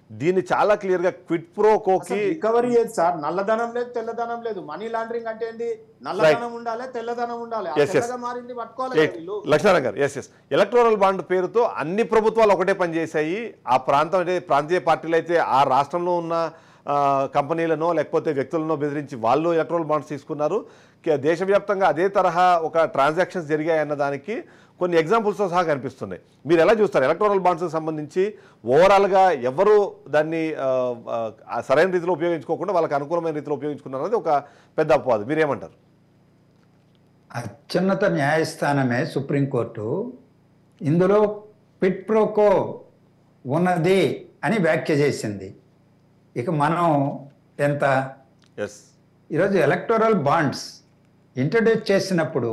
దీన్ని చాలా క్లియర్గా క్విట్ ప్రోకోకి రికవరీ ఏది సార్? నల్లధనం లేదు, తెల్లధనం లేదు. మనీ లాండరింగ్ అంటే ఏంటి? నల్లధనం ఉండాలి, తెల్లధనం ఉండాలి. ఆ Yes, yes. తెల్లగా మారింది పట్టుకోవాలి కదా వీళ్ళు. లక్ష్మణ్ గారు, ఎస్ ఎలక్టోరల్ బాండ్ పేరుతో అన్ని ప్రభుత్వాలు ఒకటే పనిచేశాయి. ఆ ప్రాంతం అంటే ప్రాంతీయ పార్టీలు అయితే ఆ రాష్ట్రంలో ఉన్న కంపెనీలనో లేకపోతే వ్యక్తులనో బెదిరించి వాళ్ళు ఎలక్టోరల్ బాండ్స్ తీసుకున్నారు. దేశవ్యాప్తంగా అదే తరహా ఒక ట్రాన్సాక్షన్స్ జరిగాయన్న దానికి కొన్ని ఎగ్జాంపుల్స్తో సహా కనిపిస్తున్నాయి. మీరు ఎలా చూస్తారు ఎలక్టోరల్ బాండ్స్కి సంబంధించి? ఓవరాల్గా ఎవరు దాన్ని సరైన రీతిలో ఉపయోగించుకోకుండా వాళ్ళకి అనుకూలమైన రీతిలో ఉపయోగించుకున్నారు అనేది ఒక పెద్ద అపవాదు. మీరేమంటారు? అత్యున్నత న్యాయస్థానమే సుప్రీంకోర్టు ఇందులో క్విట్ ప్రోకో ఉన్నది అని వ్యాఖ్య చేసింది. ఇక మనం ఎంత ఎస్ ఈరోజు ఎలక్టోరల్ బాండ్స్ ఇంట్రడ్యూస్ చేసినప్పుడు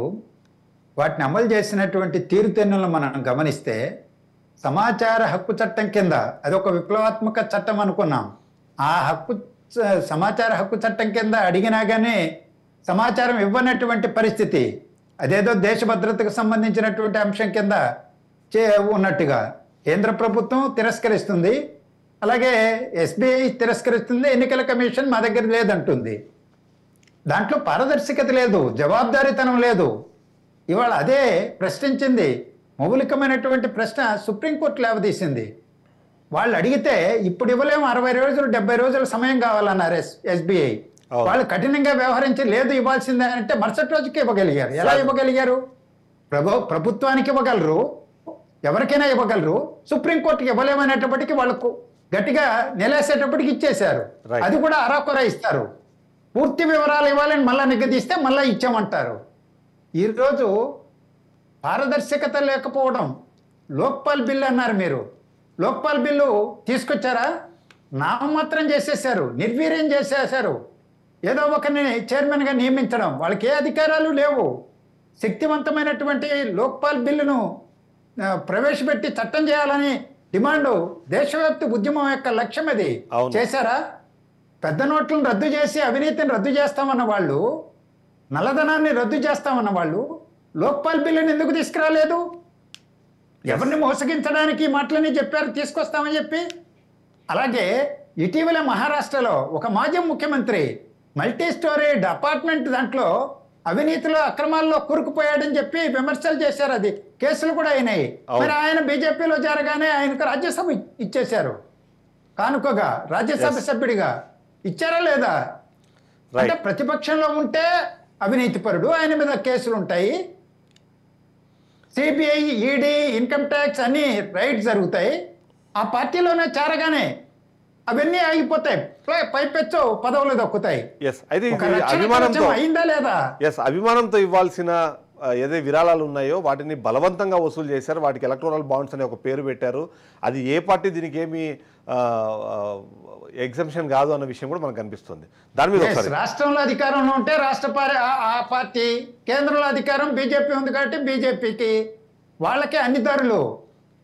వాటిని అమలు చేసినటువంటి తీరుతెన్నులను మనం గమనిస్తే సమాచార హక్కు చట్టం కింద అదొక విప్లవాత్మక చట్టం అనుకున్నాం. ఆ సమాచార హక్కు చట్టం కింద అడిగినా కానీ సమాచారం ఇవ్వనటువంటి పరిస్థితి, అదేదో దేశ భద్రతకు సంబంధించినటువంటి అంశం కింద ఉన్నట్టుగా కేంద్ర ప్రభుత్వం తిరస్కరిస్తుంది, అలాగే ఎస్బీఐ తిరస్కరిస్తుంది, ఎన్నికల కమిషన్ మా దగ్గర లేదంటుంది. దాంట్లో పారదర్శకత లేదు, జవాబుదారీతనం లేదు. ఇవాళ అదే ప్రశ్నించింది, మౌలికమైనటువంటి ప్రశ్న సుప్రీంకోర్టు లేవదీసింది. వాళ్ళు అడిగితే ఇప్పుడు ఇవ్వలేము, 60 రోజులు 70 రోజుల సమయం కావాలన్నారు ఎస్బీఐ. వాళ్ళు కఠినంగా వ్యవహరించి లేదు ఇవ్వాల్సిందే అంటే మరుసటి రోజుకి ఇవ్వగలిగారు. ఎలా ఇవ్వగలిగారు? ప్రభుత్వానికి ఇవ్వగలరు, ఎవరికైనా ఇవ్వగలరు, సుప్రీంకోర్టుకి ఇవ్వలేమనేటప్పటికీ వాళ్ళకు గట్టిగా నిలేసేటప్పటికి ఇచ్చేశారు. అది కూడా అరాకొర ఇస్తారు. పూర్తి వివరాలు ఇవ్వాలని మళ్ళీ నిగదీస్తే మళ్ళీ ఇచ్చామంటారు. ఈరోజు పారదర్శకత లేకపోవడం. లోక్పాల్ బిల్లు అన్నారు మీరు, లోక్పాల్ బిల్లు తీసుకొచ్చారా? నామమాత్రం చేసేసారు, నిర్వీర్యం చేసేసారు. ఏదో ఒకరిని చైర్మన్గా నియమించడం, వాళ్ళకి ఏ అధికారాలు లేవు. శక్తివంతమైనటువంటి లోక్పాల్ బిల్లును ప్రవేశపెట్టి చట్టం చేయాలని డిమాండు దేశవ్యాప్త ఉద్యమం యొక్క లక్ష్యం అది. చేశారా? పెద్ద నోట్లను రద్దు చేసి అవినీతిని రద్దు చేస్తామన్న వాళ్ళు, నల్లధనాన్ని రద్దు చేస్తామన్న వాళ్ళు లోక్పాల్ బిల్లుని ఎందుకు తీసుకురాలేదు? ఎవరిని మోసగించడానికి మాటలని చెప్పారు తీసుకొస్తామని చెప్పి. అలాగే ఇటీవల మహారాష్ట్రలో ఒక మాజీ ముఖ్యమంత్రి మల్టీ స్టోరీడ్ అపార్ట్మెంట్ దాంట్లో అవినీతిలో అక్రమాల్లో కూరుకుపోయాడని చెప్పి విమర్శలు చేశారు. అది కేసులు కూడా అయినాయి. మరి ఆయన బీజేపీలో జరగానే ఆయనకు రాజ్యసభ ఇచ్చేశారు కానుకగా, రాజ్యసభ సభ్యుడిగా ఇచ్చారా లేదా? అంటే ప్రతిపక్షంలో ఉంటే అవినీతిపరుడు, ఆయన మీద కేసులు ఉంటాయి. సిబిఐ, ఈడీ, ఇన్కమ్ ట్యాక్స్ అన్ని రైడ్స్ జరుగుతాయి. ఆ పార్టీలోనే చేరగానే అవన్నీ ఆగిపోతాయి, పైపెచ్చు పదవులు దక్కుతాయి. అయిందా లేదా? అభిమానంతో ఇవ్వాల్సిన ఏదైతే విరాళాలు ఉన్నాయో వాటిని బలవంతంగా వసూలు చేశారు. వాటికి ఎలక్టోరల్ బాండ్స్ అనే ఒక పేరు పెట్టారు. అది ఏ పార్టీ దీనికి ఏమి ఎగ్జంప్షన్ కాదు అన్న విషయం కూడా మనకు కనిపిస్తుంది. దాని మీద రాష్ట్రంలో అధికారంలో ఉంటే రాష్ట్ర ఆ పార్టీ, కేంద్రంలో అధికారం బీజేపీ ఉంది కాబట్టి బీజేపీకి, వాళ్ళకే అన్ని దారులు.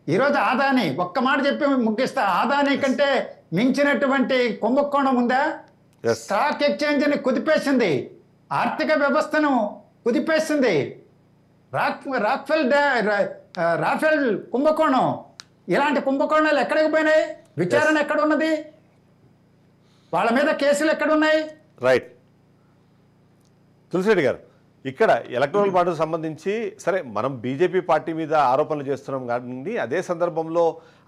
ఈరోజు ఆదాని ఒక్క మాట చెప్పి ముగిస్తా, ఆదాని కంటే మించినటువంటి కుంభకోణం ఉందా? స్టాక్ ఎక్స్చేంజ్ని కుదిపేసింది, ఆర్థిక వ్యవస్థను కుదిపేసింది. రాఫెల్ కుంభకోణం, ఇలాంటి కుంభకోణాలు ఎక్కడికి పోయినాయి? విచారణ ఎక్కడ ఉన్నది? వాళ్ళ మీద కేసులు ఎక్కడున్నాయి? రైట్. తులసిరెడ్డి గారు, ఇక్కడ ఎలక్టోరల్ బాండ్కు సంబంధించి సరే మనం బీజేపీ పార్టీ మీద ఆరోపణలు చేస్తున్నాం కానీ అదే సందర్భంలో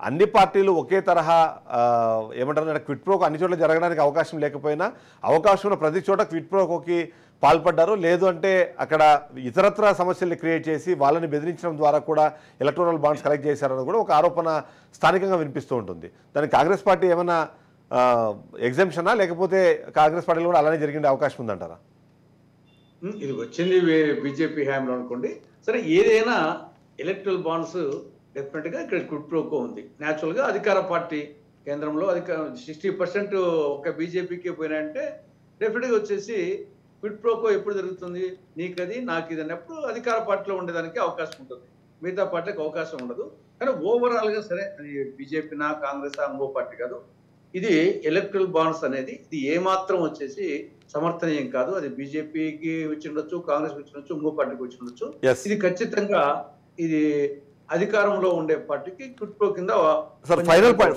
అన్ని పార్టీలు ఒకే తరహా ఏమంటారు క్విట్ ప్రోకో అన్ని చోట్ల జరగడానికి అవకాశం లేకపోయినా అవకాశం ఉన్న ప్రతి చోట క్విట్ ప్రోకోకి పాల్పడ్డారు. లేదు అంటే అక్కడ ఇతరత్ర సమస్యల్ని క్రియేట్ చేసి వాళ్ళని బెదిరించడం ద్వారా కూడా ఎలక్టోరల్ బాండ్స్ కలెక్ట్ చేశారని కూడా ఒక ఆరోపణ స్థానికంగా వినిపిస్తూ ఉంటుంది. దానికి కాంగ్రెస్ పార్టీ ఏమైనా ఎగ్జంప్షనా, లేకపోతే కాంగ్రెస్ పార్టీలో కూడా అలానే జరిగే అవకాశం ఉందంటారా? ఇది వచ్చింది బీజేపీ హ్యాంలో అనుకోండి. సరే, ఏదైనా ఎలక్ట్రల్ బాండ్స్ డెఫినెట్గా ఇక్కడ క్విట్ ప్రోకో ఉంది. న్యాచురల్గా అధికార పార్టీ కేంద్రంలో 60% ఒక బీజేపీకి పోయినాయంటే డెఫినెట్గా వచ్చేసి క్విట్ ప్రోకో ఎప్పుడు జరుగుతుంది? నీకది నాకు ఇది అన్నప్పుడు అధికార పార్టీలో ఉండేదానికి అవకాశం ఉంటుంది, మిగతా పార్టీకి అవకాశం ఉండదు. కానీ ఓవరాల్గా సరే అది బీజేపీనా కాంగ్రెస్ ఇంకో పార్టీ కాదు, ఇది ఎలక్ట్రల్ బాండ్స్ అనేది ఇది ఏమాత్రం వచ్చేసి సమర్థనీయం కాదు. అది బీజేపీకి వచ్చి ఉండొచ్చు, కాంగ్రెస్ వచ్చి ఉండొచ్చు, ఇంకో పార్టీకి వచ్చి ఉండొచ్చు. ఇది ఖచ్చితంగా ఇది అధికారంలో ఉండే పార్టీకి కుట్రో కింద సార్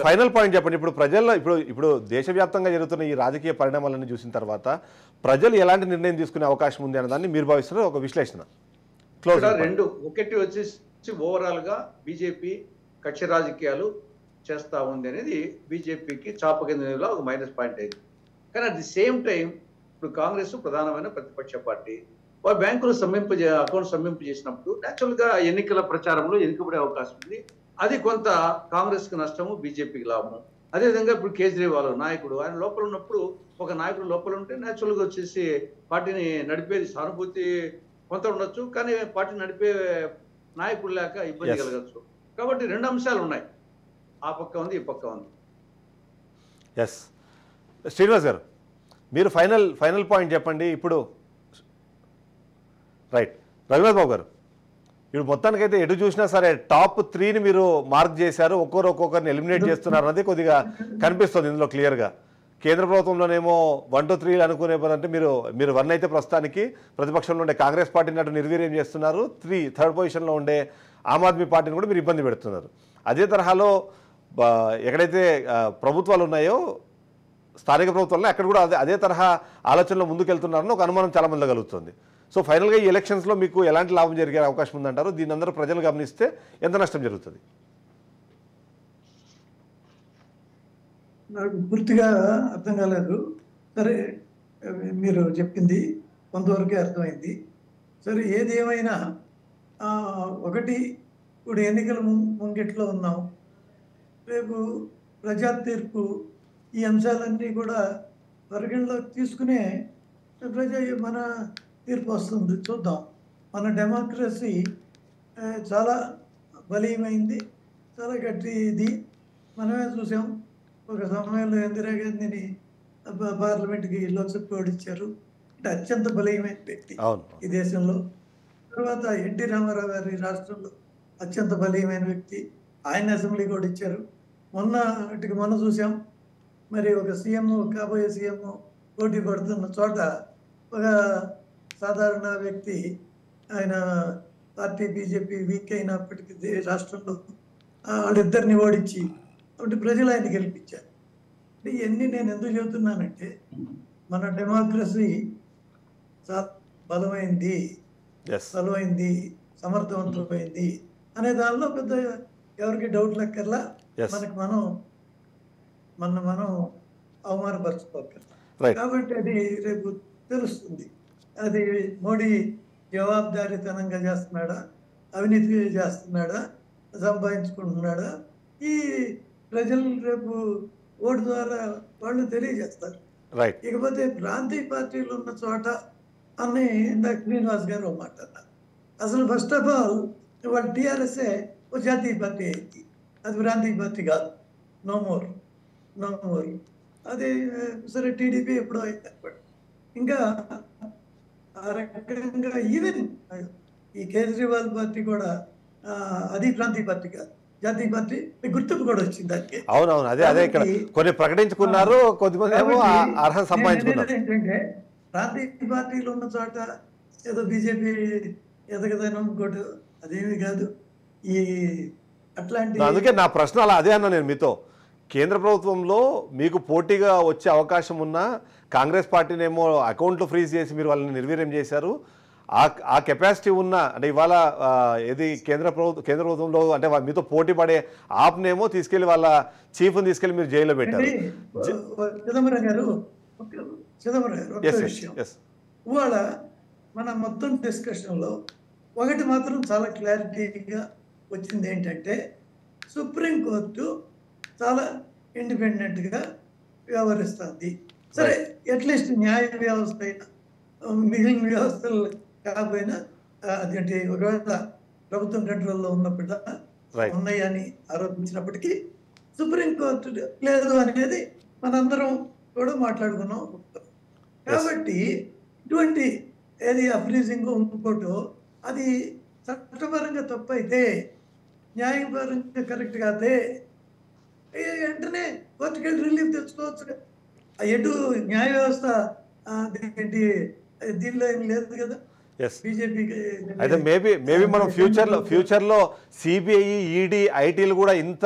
ఫైనల్ పాయింట్ చెప్పండి. ఇప్పుడు ప్రజల్లో ఇప్పుడు దేశవ్యాప్తంగా జరుగుతున్న ఈ రాజకీయ పరిణామాలను చూసిన తర్వాత ప్రజలు ఎలాంటి నిర్ణయం తీసుకునే అవకాశం ఉంది అన్నదాన్ని మీరు భావిస్తున్నారు ఒక విశ్లేషణ. ఇక్కడ రెండు, ఒకటి వచ్చేసి ఓవరాల్ గా బీజేపీ కక్ష రాజకీయాలు చేస్తా ఉంది అనేది బీజేపీకి చాప కింద ఒక మైనస్ పాయింట్ అయింది. కానీ అట్ ది సేమ్ టైం ఇప్పుడు కాంగ్రెస్ ప్రధానమైన ప్రతిపక్ష పార్టీ, వారు బ్యాంకులు అకౌంట్ స్తంభింపు చేసినప్పుడు న్యాచురల్ గా ఎన్నికల ప్రచారంలో ఎన్నికబడే అవకాశం ఉంది. అది కొంత కాంగ్రెస్ కి నష్టము, బీజేపీకి లాభము. అదేవిధంగా ఇప్పుడు కేజ్రీవాల్ నాయకుడు ఆయన లోపల ఉన్నప్పుడు, ఒక నాయకుడు లోపల ఉంటే న్యాచురల్ గా వచ్చేసి పార్టీని నడిపేది సానుభూతి కొంత ఉండొచ్చు, కానీ పార్టీ నడిపే నాయకుడు లేక ఇబ్బంది కలగచ్చు. కాబట్టి రెండు అంశాలు ఉన్నాయి, ఆ పక్క ఉంది, ఈ పక్క ఉంది. ఎస్ శ్రీనివాస్ గారు, మీరు ఫైనల్ పాయింట్ చెప్పండి. ఇప్పుడు రైట్ రఘునాథ్ బాబు గారు, ఇప్పుడు మొత్తానికైతే ఎటు చూసినా సరే టాప్ 3ని మీరు మార్క్ చేశారు, ఒక్కొక్కరిని ఎలిమినేట్ చేస్తున్నారు అన్నది కొద్దిగా కనిపిస్తుంది ఇందులో క్లియర్గా. కేంద్ర ప్రభుత్వంలోనేమో 1 to 3 అనుకునే పదంటే మీరు 1 అయితే ప్రస్తుతానికి ప్రతిపక్షంలో ఉండే కాంగ్రెస్ పార్టీని అటు నిర్వీర్యం చేస్తున్నారు, 3rd పొజిషన్లో ఉండే ఆమ్ ఆద్మీ పార్టీని కూడా మీరు ఇబ్బంది పెడుతున్నారు. అదే తరహాలో ఎక్కడైతే ప్రభుత్వాలు ఉన్నాయో స్థానిక ప్రభుత్వాల్లో అక్కడ కూడా అదే తరహా ఆలోచనలో ముందుకెళ్తున్నారని ఒక అనుమానం చాలా మంది కలుగుతుంది. సో ఫైనల్గా ఈ ఎలక్షన్స్లో మీకు ఎలాంటి లాభం జరిగే అవకాశం ఉందంటారు? దీన్ని అందరూ ప్రజలు గమనిస్తే ఎంత నష్టం జరుగుతుంది? నాకు పూర్తిగా అర్థం కాలేదు. సరే, మీరు చెప్పింది కొంతవరకే అర్థమైంది. సరే, ఏది ఏమైనా ఒకటి, ఇప్పుడు ఎన్నికల ముంగిట్లో ఉన్నాం, రేపు ప్రజా తీర్పు ఈ అంశాలన్నీ కూడా పరిగణలోకి తీసుకునే మన తీర్పు వస్తుంది. చూద్దాం. మన డెమోక్రసీ చాలా బలీయమైంది, చాలా గట్టిది. మనమే చూసాం, ఒక సమయంలో ఇందిరాగాంధీని పార్లమెంట్కి లోక్సభ ఓడించారు. అంటే అత్యంత బలీయమైన వ్యక్తి ఈ దేశంలో. తర్వాత ఎన్టీ రామారావు గారి రాష్ట్రంలో అత్యంత బలీయమైన వ్యక్తి, ఆయన అసెంబ్లీకి ఓడించారు. మొన్న చూసాం, మరి ఒక సీఎం, కాబోయే సీఎం పోటీ పడుతున్న చోట ఒక సాధారణ వ్యక్తి, ఆయన పార్టీ బీజేపీ వీక్ అయినప్పటికీ రాష్ట్రంలో వాళ్ళిద్దరిని ఓడించి అంటే ప్రజలు ఆయన గెలిపించారు. ఇవన్నీ నేను ఎందుకు చెబుతున్నానంటే, మన డెమోక్రసీ చాలా బలమైంది, సమర్థవంతమైంది అనే దానిలో పెద్ద ఎవరికి డౌట్ లెక్కర్లా. మనకి మనం అవమానపరచుకోగలం. కాబట్టి అది రేపు తెలుస్తుంది. అది మోడీ జవాబుదారీతనంగా చేస్తున్నాడా, అవినీతి చేస్తున్నాడా, సంపాదించుకుంటున్నాడా, ఈ ప్రజలు రేపు ఓటు ద్వారా వాళ్ళు తెలియజేస్తారు. ఇకపోతే ప్రాంతీయ పార్టీలు ఉన్న చోట అని ఇందాక శ్రీనివాస్ గారు ఒక మాట అన్నారు. అసలు ఫస్ట్ ఆఫ్ ఆల్ వాళ్ళు టీఆర్ఎస్ఏ ఒక జాతీయ పార్టీ అయింది, అది ప్రాంతీయ పార్టీ కాదు. No more. అది సరే, టీడీపీ ఎప్పుడో అయింది అనమాట. ఇంకా ఆ రకంగా ఈవెన్ ఈ కేజ్రీవాల్ పార్టీ కూడా అది ప్రాంతీయ పార్టీ కాదు, జాతీయ పార్టీ గుర్తింపు కూడా వచ్చింది దానికి. అవునవును, అదే ఇక్కడ కొన్ని ప్రకటించుకున్నారు, కొద్దిమంది అర్హత సంపాదించుకున్నారు. ఏంటంటే ప్రాంతీయ పార్టీలు ఉన్న చోట ఏదో బీజేపీ ఎదగదనం ఇంకోటి అదేమీ కాదు. ఈ అట్లాంటి అందుకే నా ప్రశ్న అదే అన్నా నేను మీతో. కేంద్ర ప్రభుత్వంలో మీకు పోటీగా వచ్చే అవకాశం ఉన్న కాంగ్రెస్ పార్టీనేమో అకౌంట్లు ఫ్రీజ్ చేసి మీరు వాళ్ళని నిర్వీర్యం చేశారు. ఆ కెపాసిటీ ఉన్న అంటే ఇవాళ ఏది కేంద్ర ప్రభుత్వంలో అంటే మీతో పోటీ పడే ఆప్నేమో తీసుకెళ్లి వాళ్ళ చీఫ్ని తీసుకెళ్లి మీరు జైల్లో పెట్టారు. చిదంబరం గారు ఇవాళ మన మొత్తం డిస్కషన్లో ఒకటి మాత్రం చాలా క్లారిటీగా వచ్చింది, ఏంటంటే సుప్రీంకోర్టు చాలా ఇండిపెండెంట్గా వ్యవహరిస్తుంది. సరే, అట్లీస్ట్ న్యాయ వ్యవస్థ అయినా మిగిలిన వ్యవస్థలు కాకపోయినా అదేంటి ఒకవేళ ప్రభుత్వం కంట్రోల్లో ఉన్నప్పుడు ఉన్నాయని ఆరోపించినప్పటికీ సుప్రీంకోర్టు లేదు అనేది మనందరం కూడా మాట్లాడుకున్నాం. కాబట్టి ఇటువంటి ఏది అఫ్రీజింగ్ ఇంకోటో అది చట్టపరంగా తప్పు అయితే, న్యాయపరంగా కరెక్ట్ కాదే వెంటనే కోర్టుకి వెళ్ళి రిలీఫ్ తెచ్చుకోవచ్చు. ఎటు న్యాయ వ్యవస్థ ఏంటి దీనిలో ఏం లేదు కదా. Yes. బీజేపీకి అయితే మేబీ మనం ఫ్యూచర్లో సిబిఐ, ఈడీ, ఐటీలు కూడా ఇంత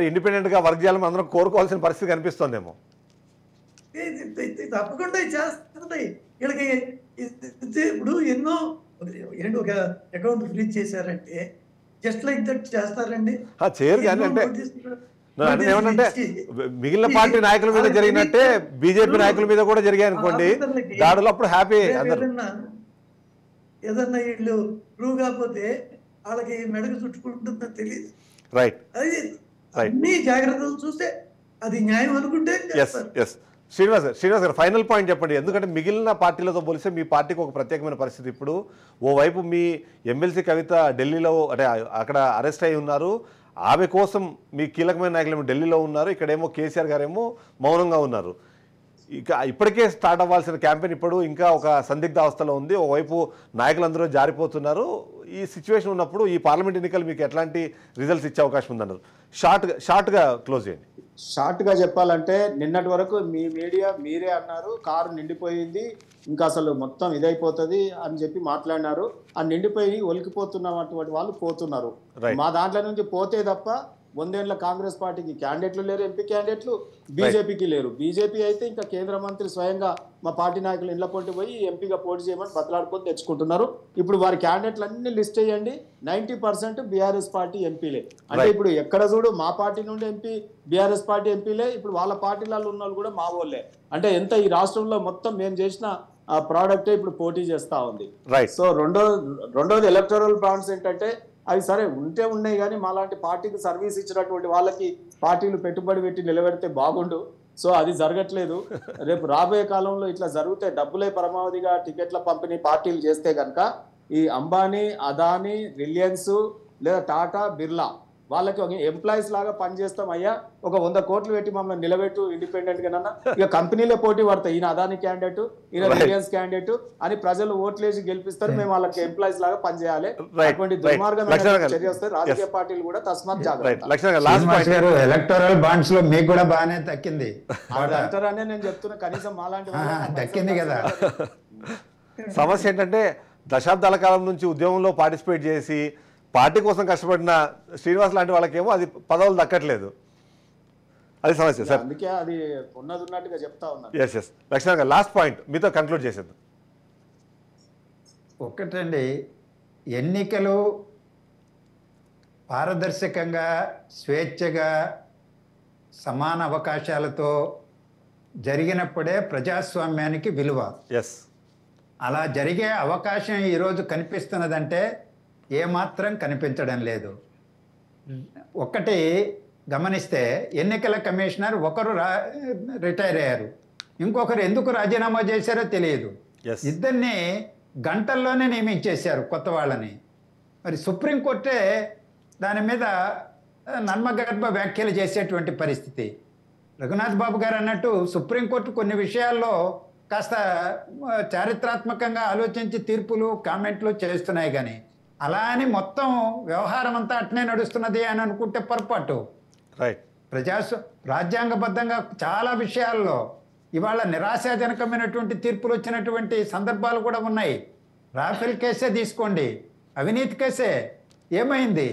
ఇండిపెండెంట్గా వర్క్ చేయాలని అందరం కోరుకోవాల్సిన పరిస్థితి కనిపిస్తుందేమో. తప్పకుండా చేస్తున్నాయి వీళ్ళకి. ఇప్పుడు ఎన్నో ఒక అకౌంట్ ఫ్రీజ్ చేశారంటే జస్ట్ లైక్ దట్ చేస్తారండి. చేయరు కానీ అంటే ఏమంటే మిగిలిన పార్టీ నాయకుల మీద జరిగినట్టే బీజేపీ నాయకుల మీద కూడా జరిగాయి అనుకోండి దాడులు, అప్పుడు హ్యాపీ అందరు. ఏదన్నా వీళ్ళు ప్రూవ్ కాకపోతే వాళ్ళకి మెడకు చుట్టుకుంటుందని తెలియదు. రైట్, అది అన్ని జాగ్రత్తలు చూస్తే అది న్యాయం అనుకుంటే శ్రీనివాస్ గారు ఫైనల్ పాయింట్ చెప్పండి. ఎందుకంటే మిగిలిన పార్టీలతో పోలిస్తే మీ పార్టీకి ఒక ప్రత్యేకమైన పరిస్థితి. ఇప్పుడు ఓవైపు మీ ఎమ్మెల్సీ కవిత ఢిల్లీలో అంటే అక్కడ అరెస్ట్ అయి ఉన్నారు, ఆమె కోసం మీ కీలకమైన నాయకులు ఢిల్లీలో ఉన్నారు, ఇక్కడేమో కేసీఆర్ గారేమో మౌనంగా ఉన్నారు. ఇక ఇప్పటికే స్టార్ట్ అవ్వాల్సిన క్యాంపెయిన్ ఇప్పుడు ఇంకా ఒక సందిగ్ధ అవస్థలో ఉంది. ఓవైపు నాయకులందరూ జారిపోతున్నారు. ఈ సిచ్యువేషన్ ఉన్నప్పుడు ఈ పార్లమెంట్ ఎన్నికలు మీకు ఎట్లాంటి రిజల్ట్స్ ఇచ్చే అవకాశం ఉందన్నారు? షార్ట్గా క్లోజ్ చేయండి. షార్ట్గా చెప్పాలంటే నిన్నటి వరకు మీ మీడియా మీరే అన్నారు కారు నిండిపోయింది, ఇంకా అసలు మొత్తం ఇదైపోతుంది అని చెప్పి మాట్లాడినారు. ఆ నిండిపోయి ఒలికిపోతున్నటువంటి వాళ్ళు పోతున్నారు. మా దాంట్లో నుంచి పోతే తప్ప 100 ఏళ్ల కాంగ్రెస్ పార్టీకి క్యాండిడేట్లు లేరు, ఎంపీ క్యాండిడేట్లు, బీజేపీకి లేరు. బీజేపీ అయితే ఇంకా కేంద్ర మంత్రి స్వయంగా మా పార్టీ నాయకులు ఇళ్ల పోటీ పోయి ఎంపీగా పోటీ చేయమని బతలాడుకొని తెచ్చుకుంటున్నారు. ఇప్పుడు వారి క్యాండిడేట్లు అన్ని లిస్ట్ చేయండి, 90% బీఆర్ఎస్ పార్టీ ఎంపీలే. అంటే ఇప్పుడు ఎక్కడ చూడు మా పార్టీ నుండి ఎంపీ, బీఆర్ఎస్ పార్టీ ఎంపీలే. ఇప్పుడు వాళ్ళ పార్టీలలో ఉన్న వాళ్ళు కూడా మా వాళ్ళే. అంటే ఎంత ఈ రాష్ట్రంలో మొత్తం మేము చేసిన ఆ ప్రోడక్టే ఇప్పుడు పోటీ చేస్తా ఉంది. సో రెండోది ఎలక్టోరల్ బాండ్స్ ఏంటంటే అవి సరే ఉంటే ఉన్నాయి కానీ మాలాంటి పార్టీకి సర్వీస్ ఇచ్చినటువంటి వాళ్ళకి పార్టీలు పెట్టుబడి పెట్టి నిలబెడితే బాగుండు. సో అది జరగట్లేదు. రేపు రాబోయే కాలంలో ఇట్లా జరిగితే డబ్బులే పరమావధిగా టికెట్ల పంపిణీ పార్టీలు చేస్తే కనుక ఈ అంబానీ, అదానీ, రిలయన్స్ లేదా టాటా, బిర్లా వాళ్ళకి ఒక ఎంప్లాయీస్ లాగా పనిచేస్తాం అయ్యా, ఒక 100 కోట్లు పెట్టి మమ్మల్ని నిలబెట్టు ఇండిపెండెంట్ గా. ఇక కంపెనీలే పోటీ పడతాయి, ఈయన అదాని క్యాండిడేట్, ఈయన రిలయన్స్ క్యాండిడేట్ అని ప్రజలు ఓట్లేసి గెలిపిస్తారు. మేము వాళ్ళకి ఎంప్లాయీస్ లాగా పనిచేయాలి. అటువంటి దుర్మార్గమైన చర్య వస్తే రాజకీయ పార్టీలు కూడా తస్మాత్ జాగ్రత్త. ఎలక్టోరల్ బాండ్స్ లో మీకు కూడా బాగానే దక్కింది అంటారనే నేను చెప్తున్నా. కనీసం మాలాంటి దక్కింది కదా. సమస్య ఏంటంటే దశాబ్దాల కాలం నుంచి ఉద్యమంలో పార్టిసిపేట్ చేసి పార్టీ కోసం కష్టపడిన శ్రీనివాస్ లాంటి వాళ్ళకేమో అది పదవులు దక్కట్లేదు. అది సమస్య సార్. అందుకే అది ఉన్నట్టుగా చెప్తా ఉన్నారు. ఎస్ లక్ష్మణ్ గారు లాస్ట్ పాయింట్ మీతో కన్క్లూడ్ చేసేది ఒక్కటండి, ఎన్నికలు పారదర్శకంగా, స్వేచ్ఛగా, సమాన అవకాశాలతో జరిగినప్పుడే ప్రజాస్వామ్యానికి విలువ. అలా జరిగే అవకాశం ఈరోజు కనిపిస్తున్నదంటే ఏమాత్రం కనిపించడం లేదు. ఒక్కటి గమనిస్తే ఎన్నికల కమిషనర్ ఒకరు రిటైర్ అయ్యారు, ఇంకొకరు ఎందుకు రాజీనామా చేశారో తెలియదు. ఇద్దరిని గంటల్లోనే నియమించేశారు కొత్త వాళ్ళని. మరి సుప్రీంకోర్టే దాని మీద నర్మగర్భ వ్యాఖ్యలు చేసేటువంటి పరిస్థితి. రఘునాథ్ బాబు గారు అన్నట్టు సుప్రీంకోర్టు కొన్ని విషయాల్లో కాస్త చారిత్రాత్మకంగా ఆలోచించి తీర్పులు, కామెంట్లు చేస్తున్నాయి. కానీ అలా అని మొత్తం వ్యవహారం అంతా అట్నే నడుస్తున్నది అని అనుకుంటే పొరపాటు. రాజ్యాంగబద్ధంగా చాలా విషయాల్లో ఇవాళ నిరాశాజనకమైనటువంటి తీర్పులు వచ్చినటువంటి సందర్భాలు కూడా ఉన్నాయి. రాఫెల్ కేసే తీసుకోండి, అవినీతి కేసే ఏమైంది?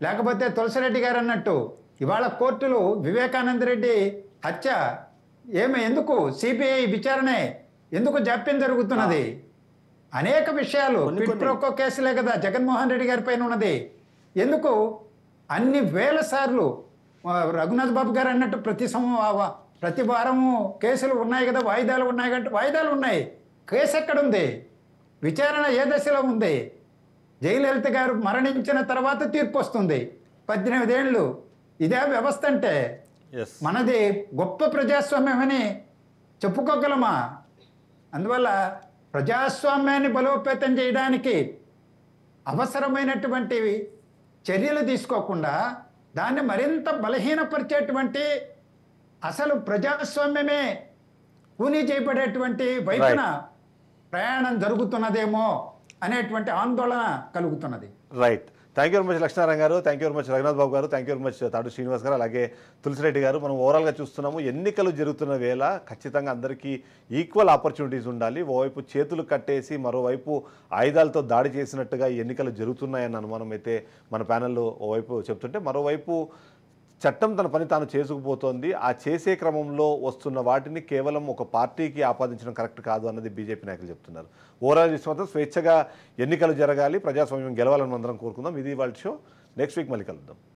లేకపోతే తులసిరెడ్డి గారు అన్నట్టు ఇవాళ కోర్టులు వివేకానంద రెడ్డి హత్య ఎందుకు సిబిఐ విచారణే ఎందుకు జాప్యం జరుగుతున్నది? అనేక విషయాలు పిట్రోకో కేసులే కదా జగన్మోహన్ రెడ్డి గారి పైన ఉన్నది. ఎందుకు అన్ని వేల సార్లు రఘునాథ్ బాబు గారు అన్నట్టు ప్రతి వారము కేసులు ఉన్నాయి కదా, వాయిదాలు ఉన్నాయి కంటే వాయిదాలు ఉన్నాయి. కేసు ఎక్కడుంది? విచారణ ఏ దశలో ఉంది? జయలలిత గారు మరణించిన తర్వాత తీర్పు వస్తుంది. 18 ఏళ్ళు ఇదే వ్యవస్థ అంటే మనది గొప్ప ప్రజాస్వామ్యమని చెప్పుకోగలమా? అందువల్ల ప్రజాస్వామ్యాన్ని బలోపేతం చేయడానికి అవసరమైనటువంటి చర్యలు తీసుకోకుండా దాన్ని మరింత బలహీనపరిచేటువంటి, అసలు ప్రజాస్వామ్యమే కూనీ చేయబడేటువంటి వైపున ప్రయాణం జరుగుతున్నదేమో అనేటువంటి ఆందోళన కలుగుతున్నది. Right. Thank you very much Lakshminarayana garu, thank you very much Raghunath Babu garu, thank you very much తాడు శ్రీనివాస్ గారు, అలాగే తులసిరెడ్డి గారు. మనం ఓవరాల్గా చూస్తున్నాము, ఎన్నికలు జరుగుతున్న వేళ ఖచ్చితంగా అందరికీ ఈక్వల్ ఆపర్చునిటీస్ ఉండాలి. ఓవైపు చేతులు కట్టేసి మరోవైపు ఆయుధాలతో దాడి చేసినట్టుగా ఈ ఎన్నికలు జరుగుతున్నాయన్న అనుమానం అయితే మన ప్యానెల్లో ఓవైపు చెప్తుంటే, మరోవైపు చట్టం తన పని తాను చేసుకుపోతోంది. ఆ చేసే క్రమంలో వస్తున్న వాటిని కేవలం ఒక పార్టీకి ఆపాదించడం కరెక్ట్ కాదు అన్నది బీజేపీ నాయకులు చెప్తున్నారు. ఓవరాల్ చూస్తే మాత్రం స్వేచ్ఛగా ఎన్నికలు జరగాలి, ప్రజాస్వామ్యం గెలవాలని అందరం కోరుకుందాం. ఇది వాళ్ళ షో. నెక్స్ట్ వీక్ మళ్ళీ కలుద్దాం.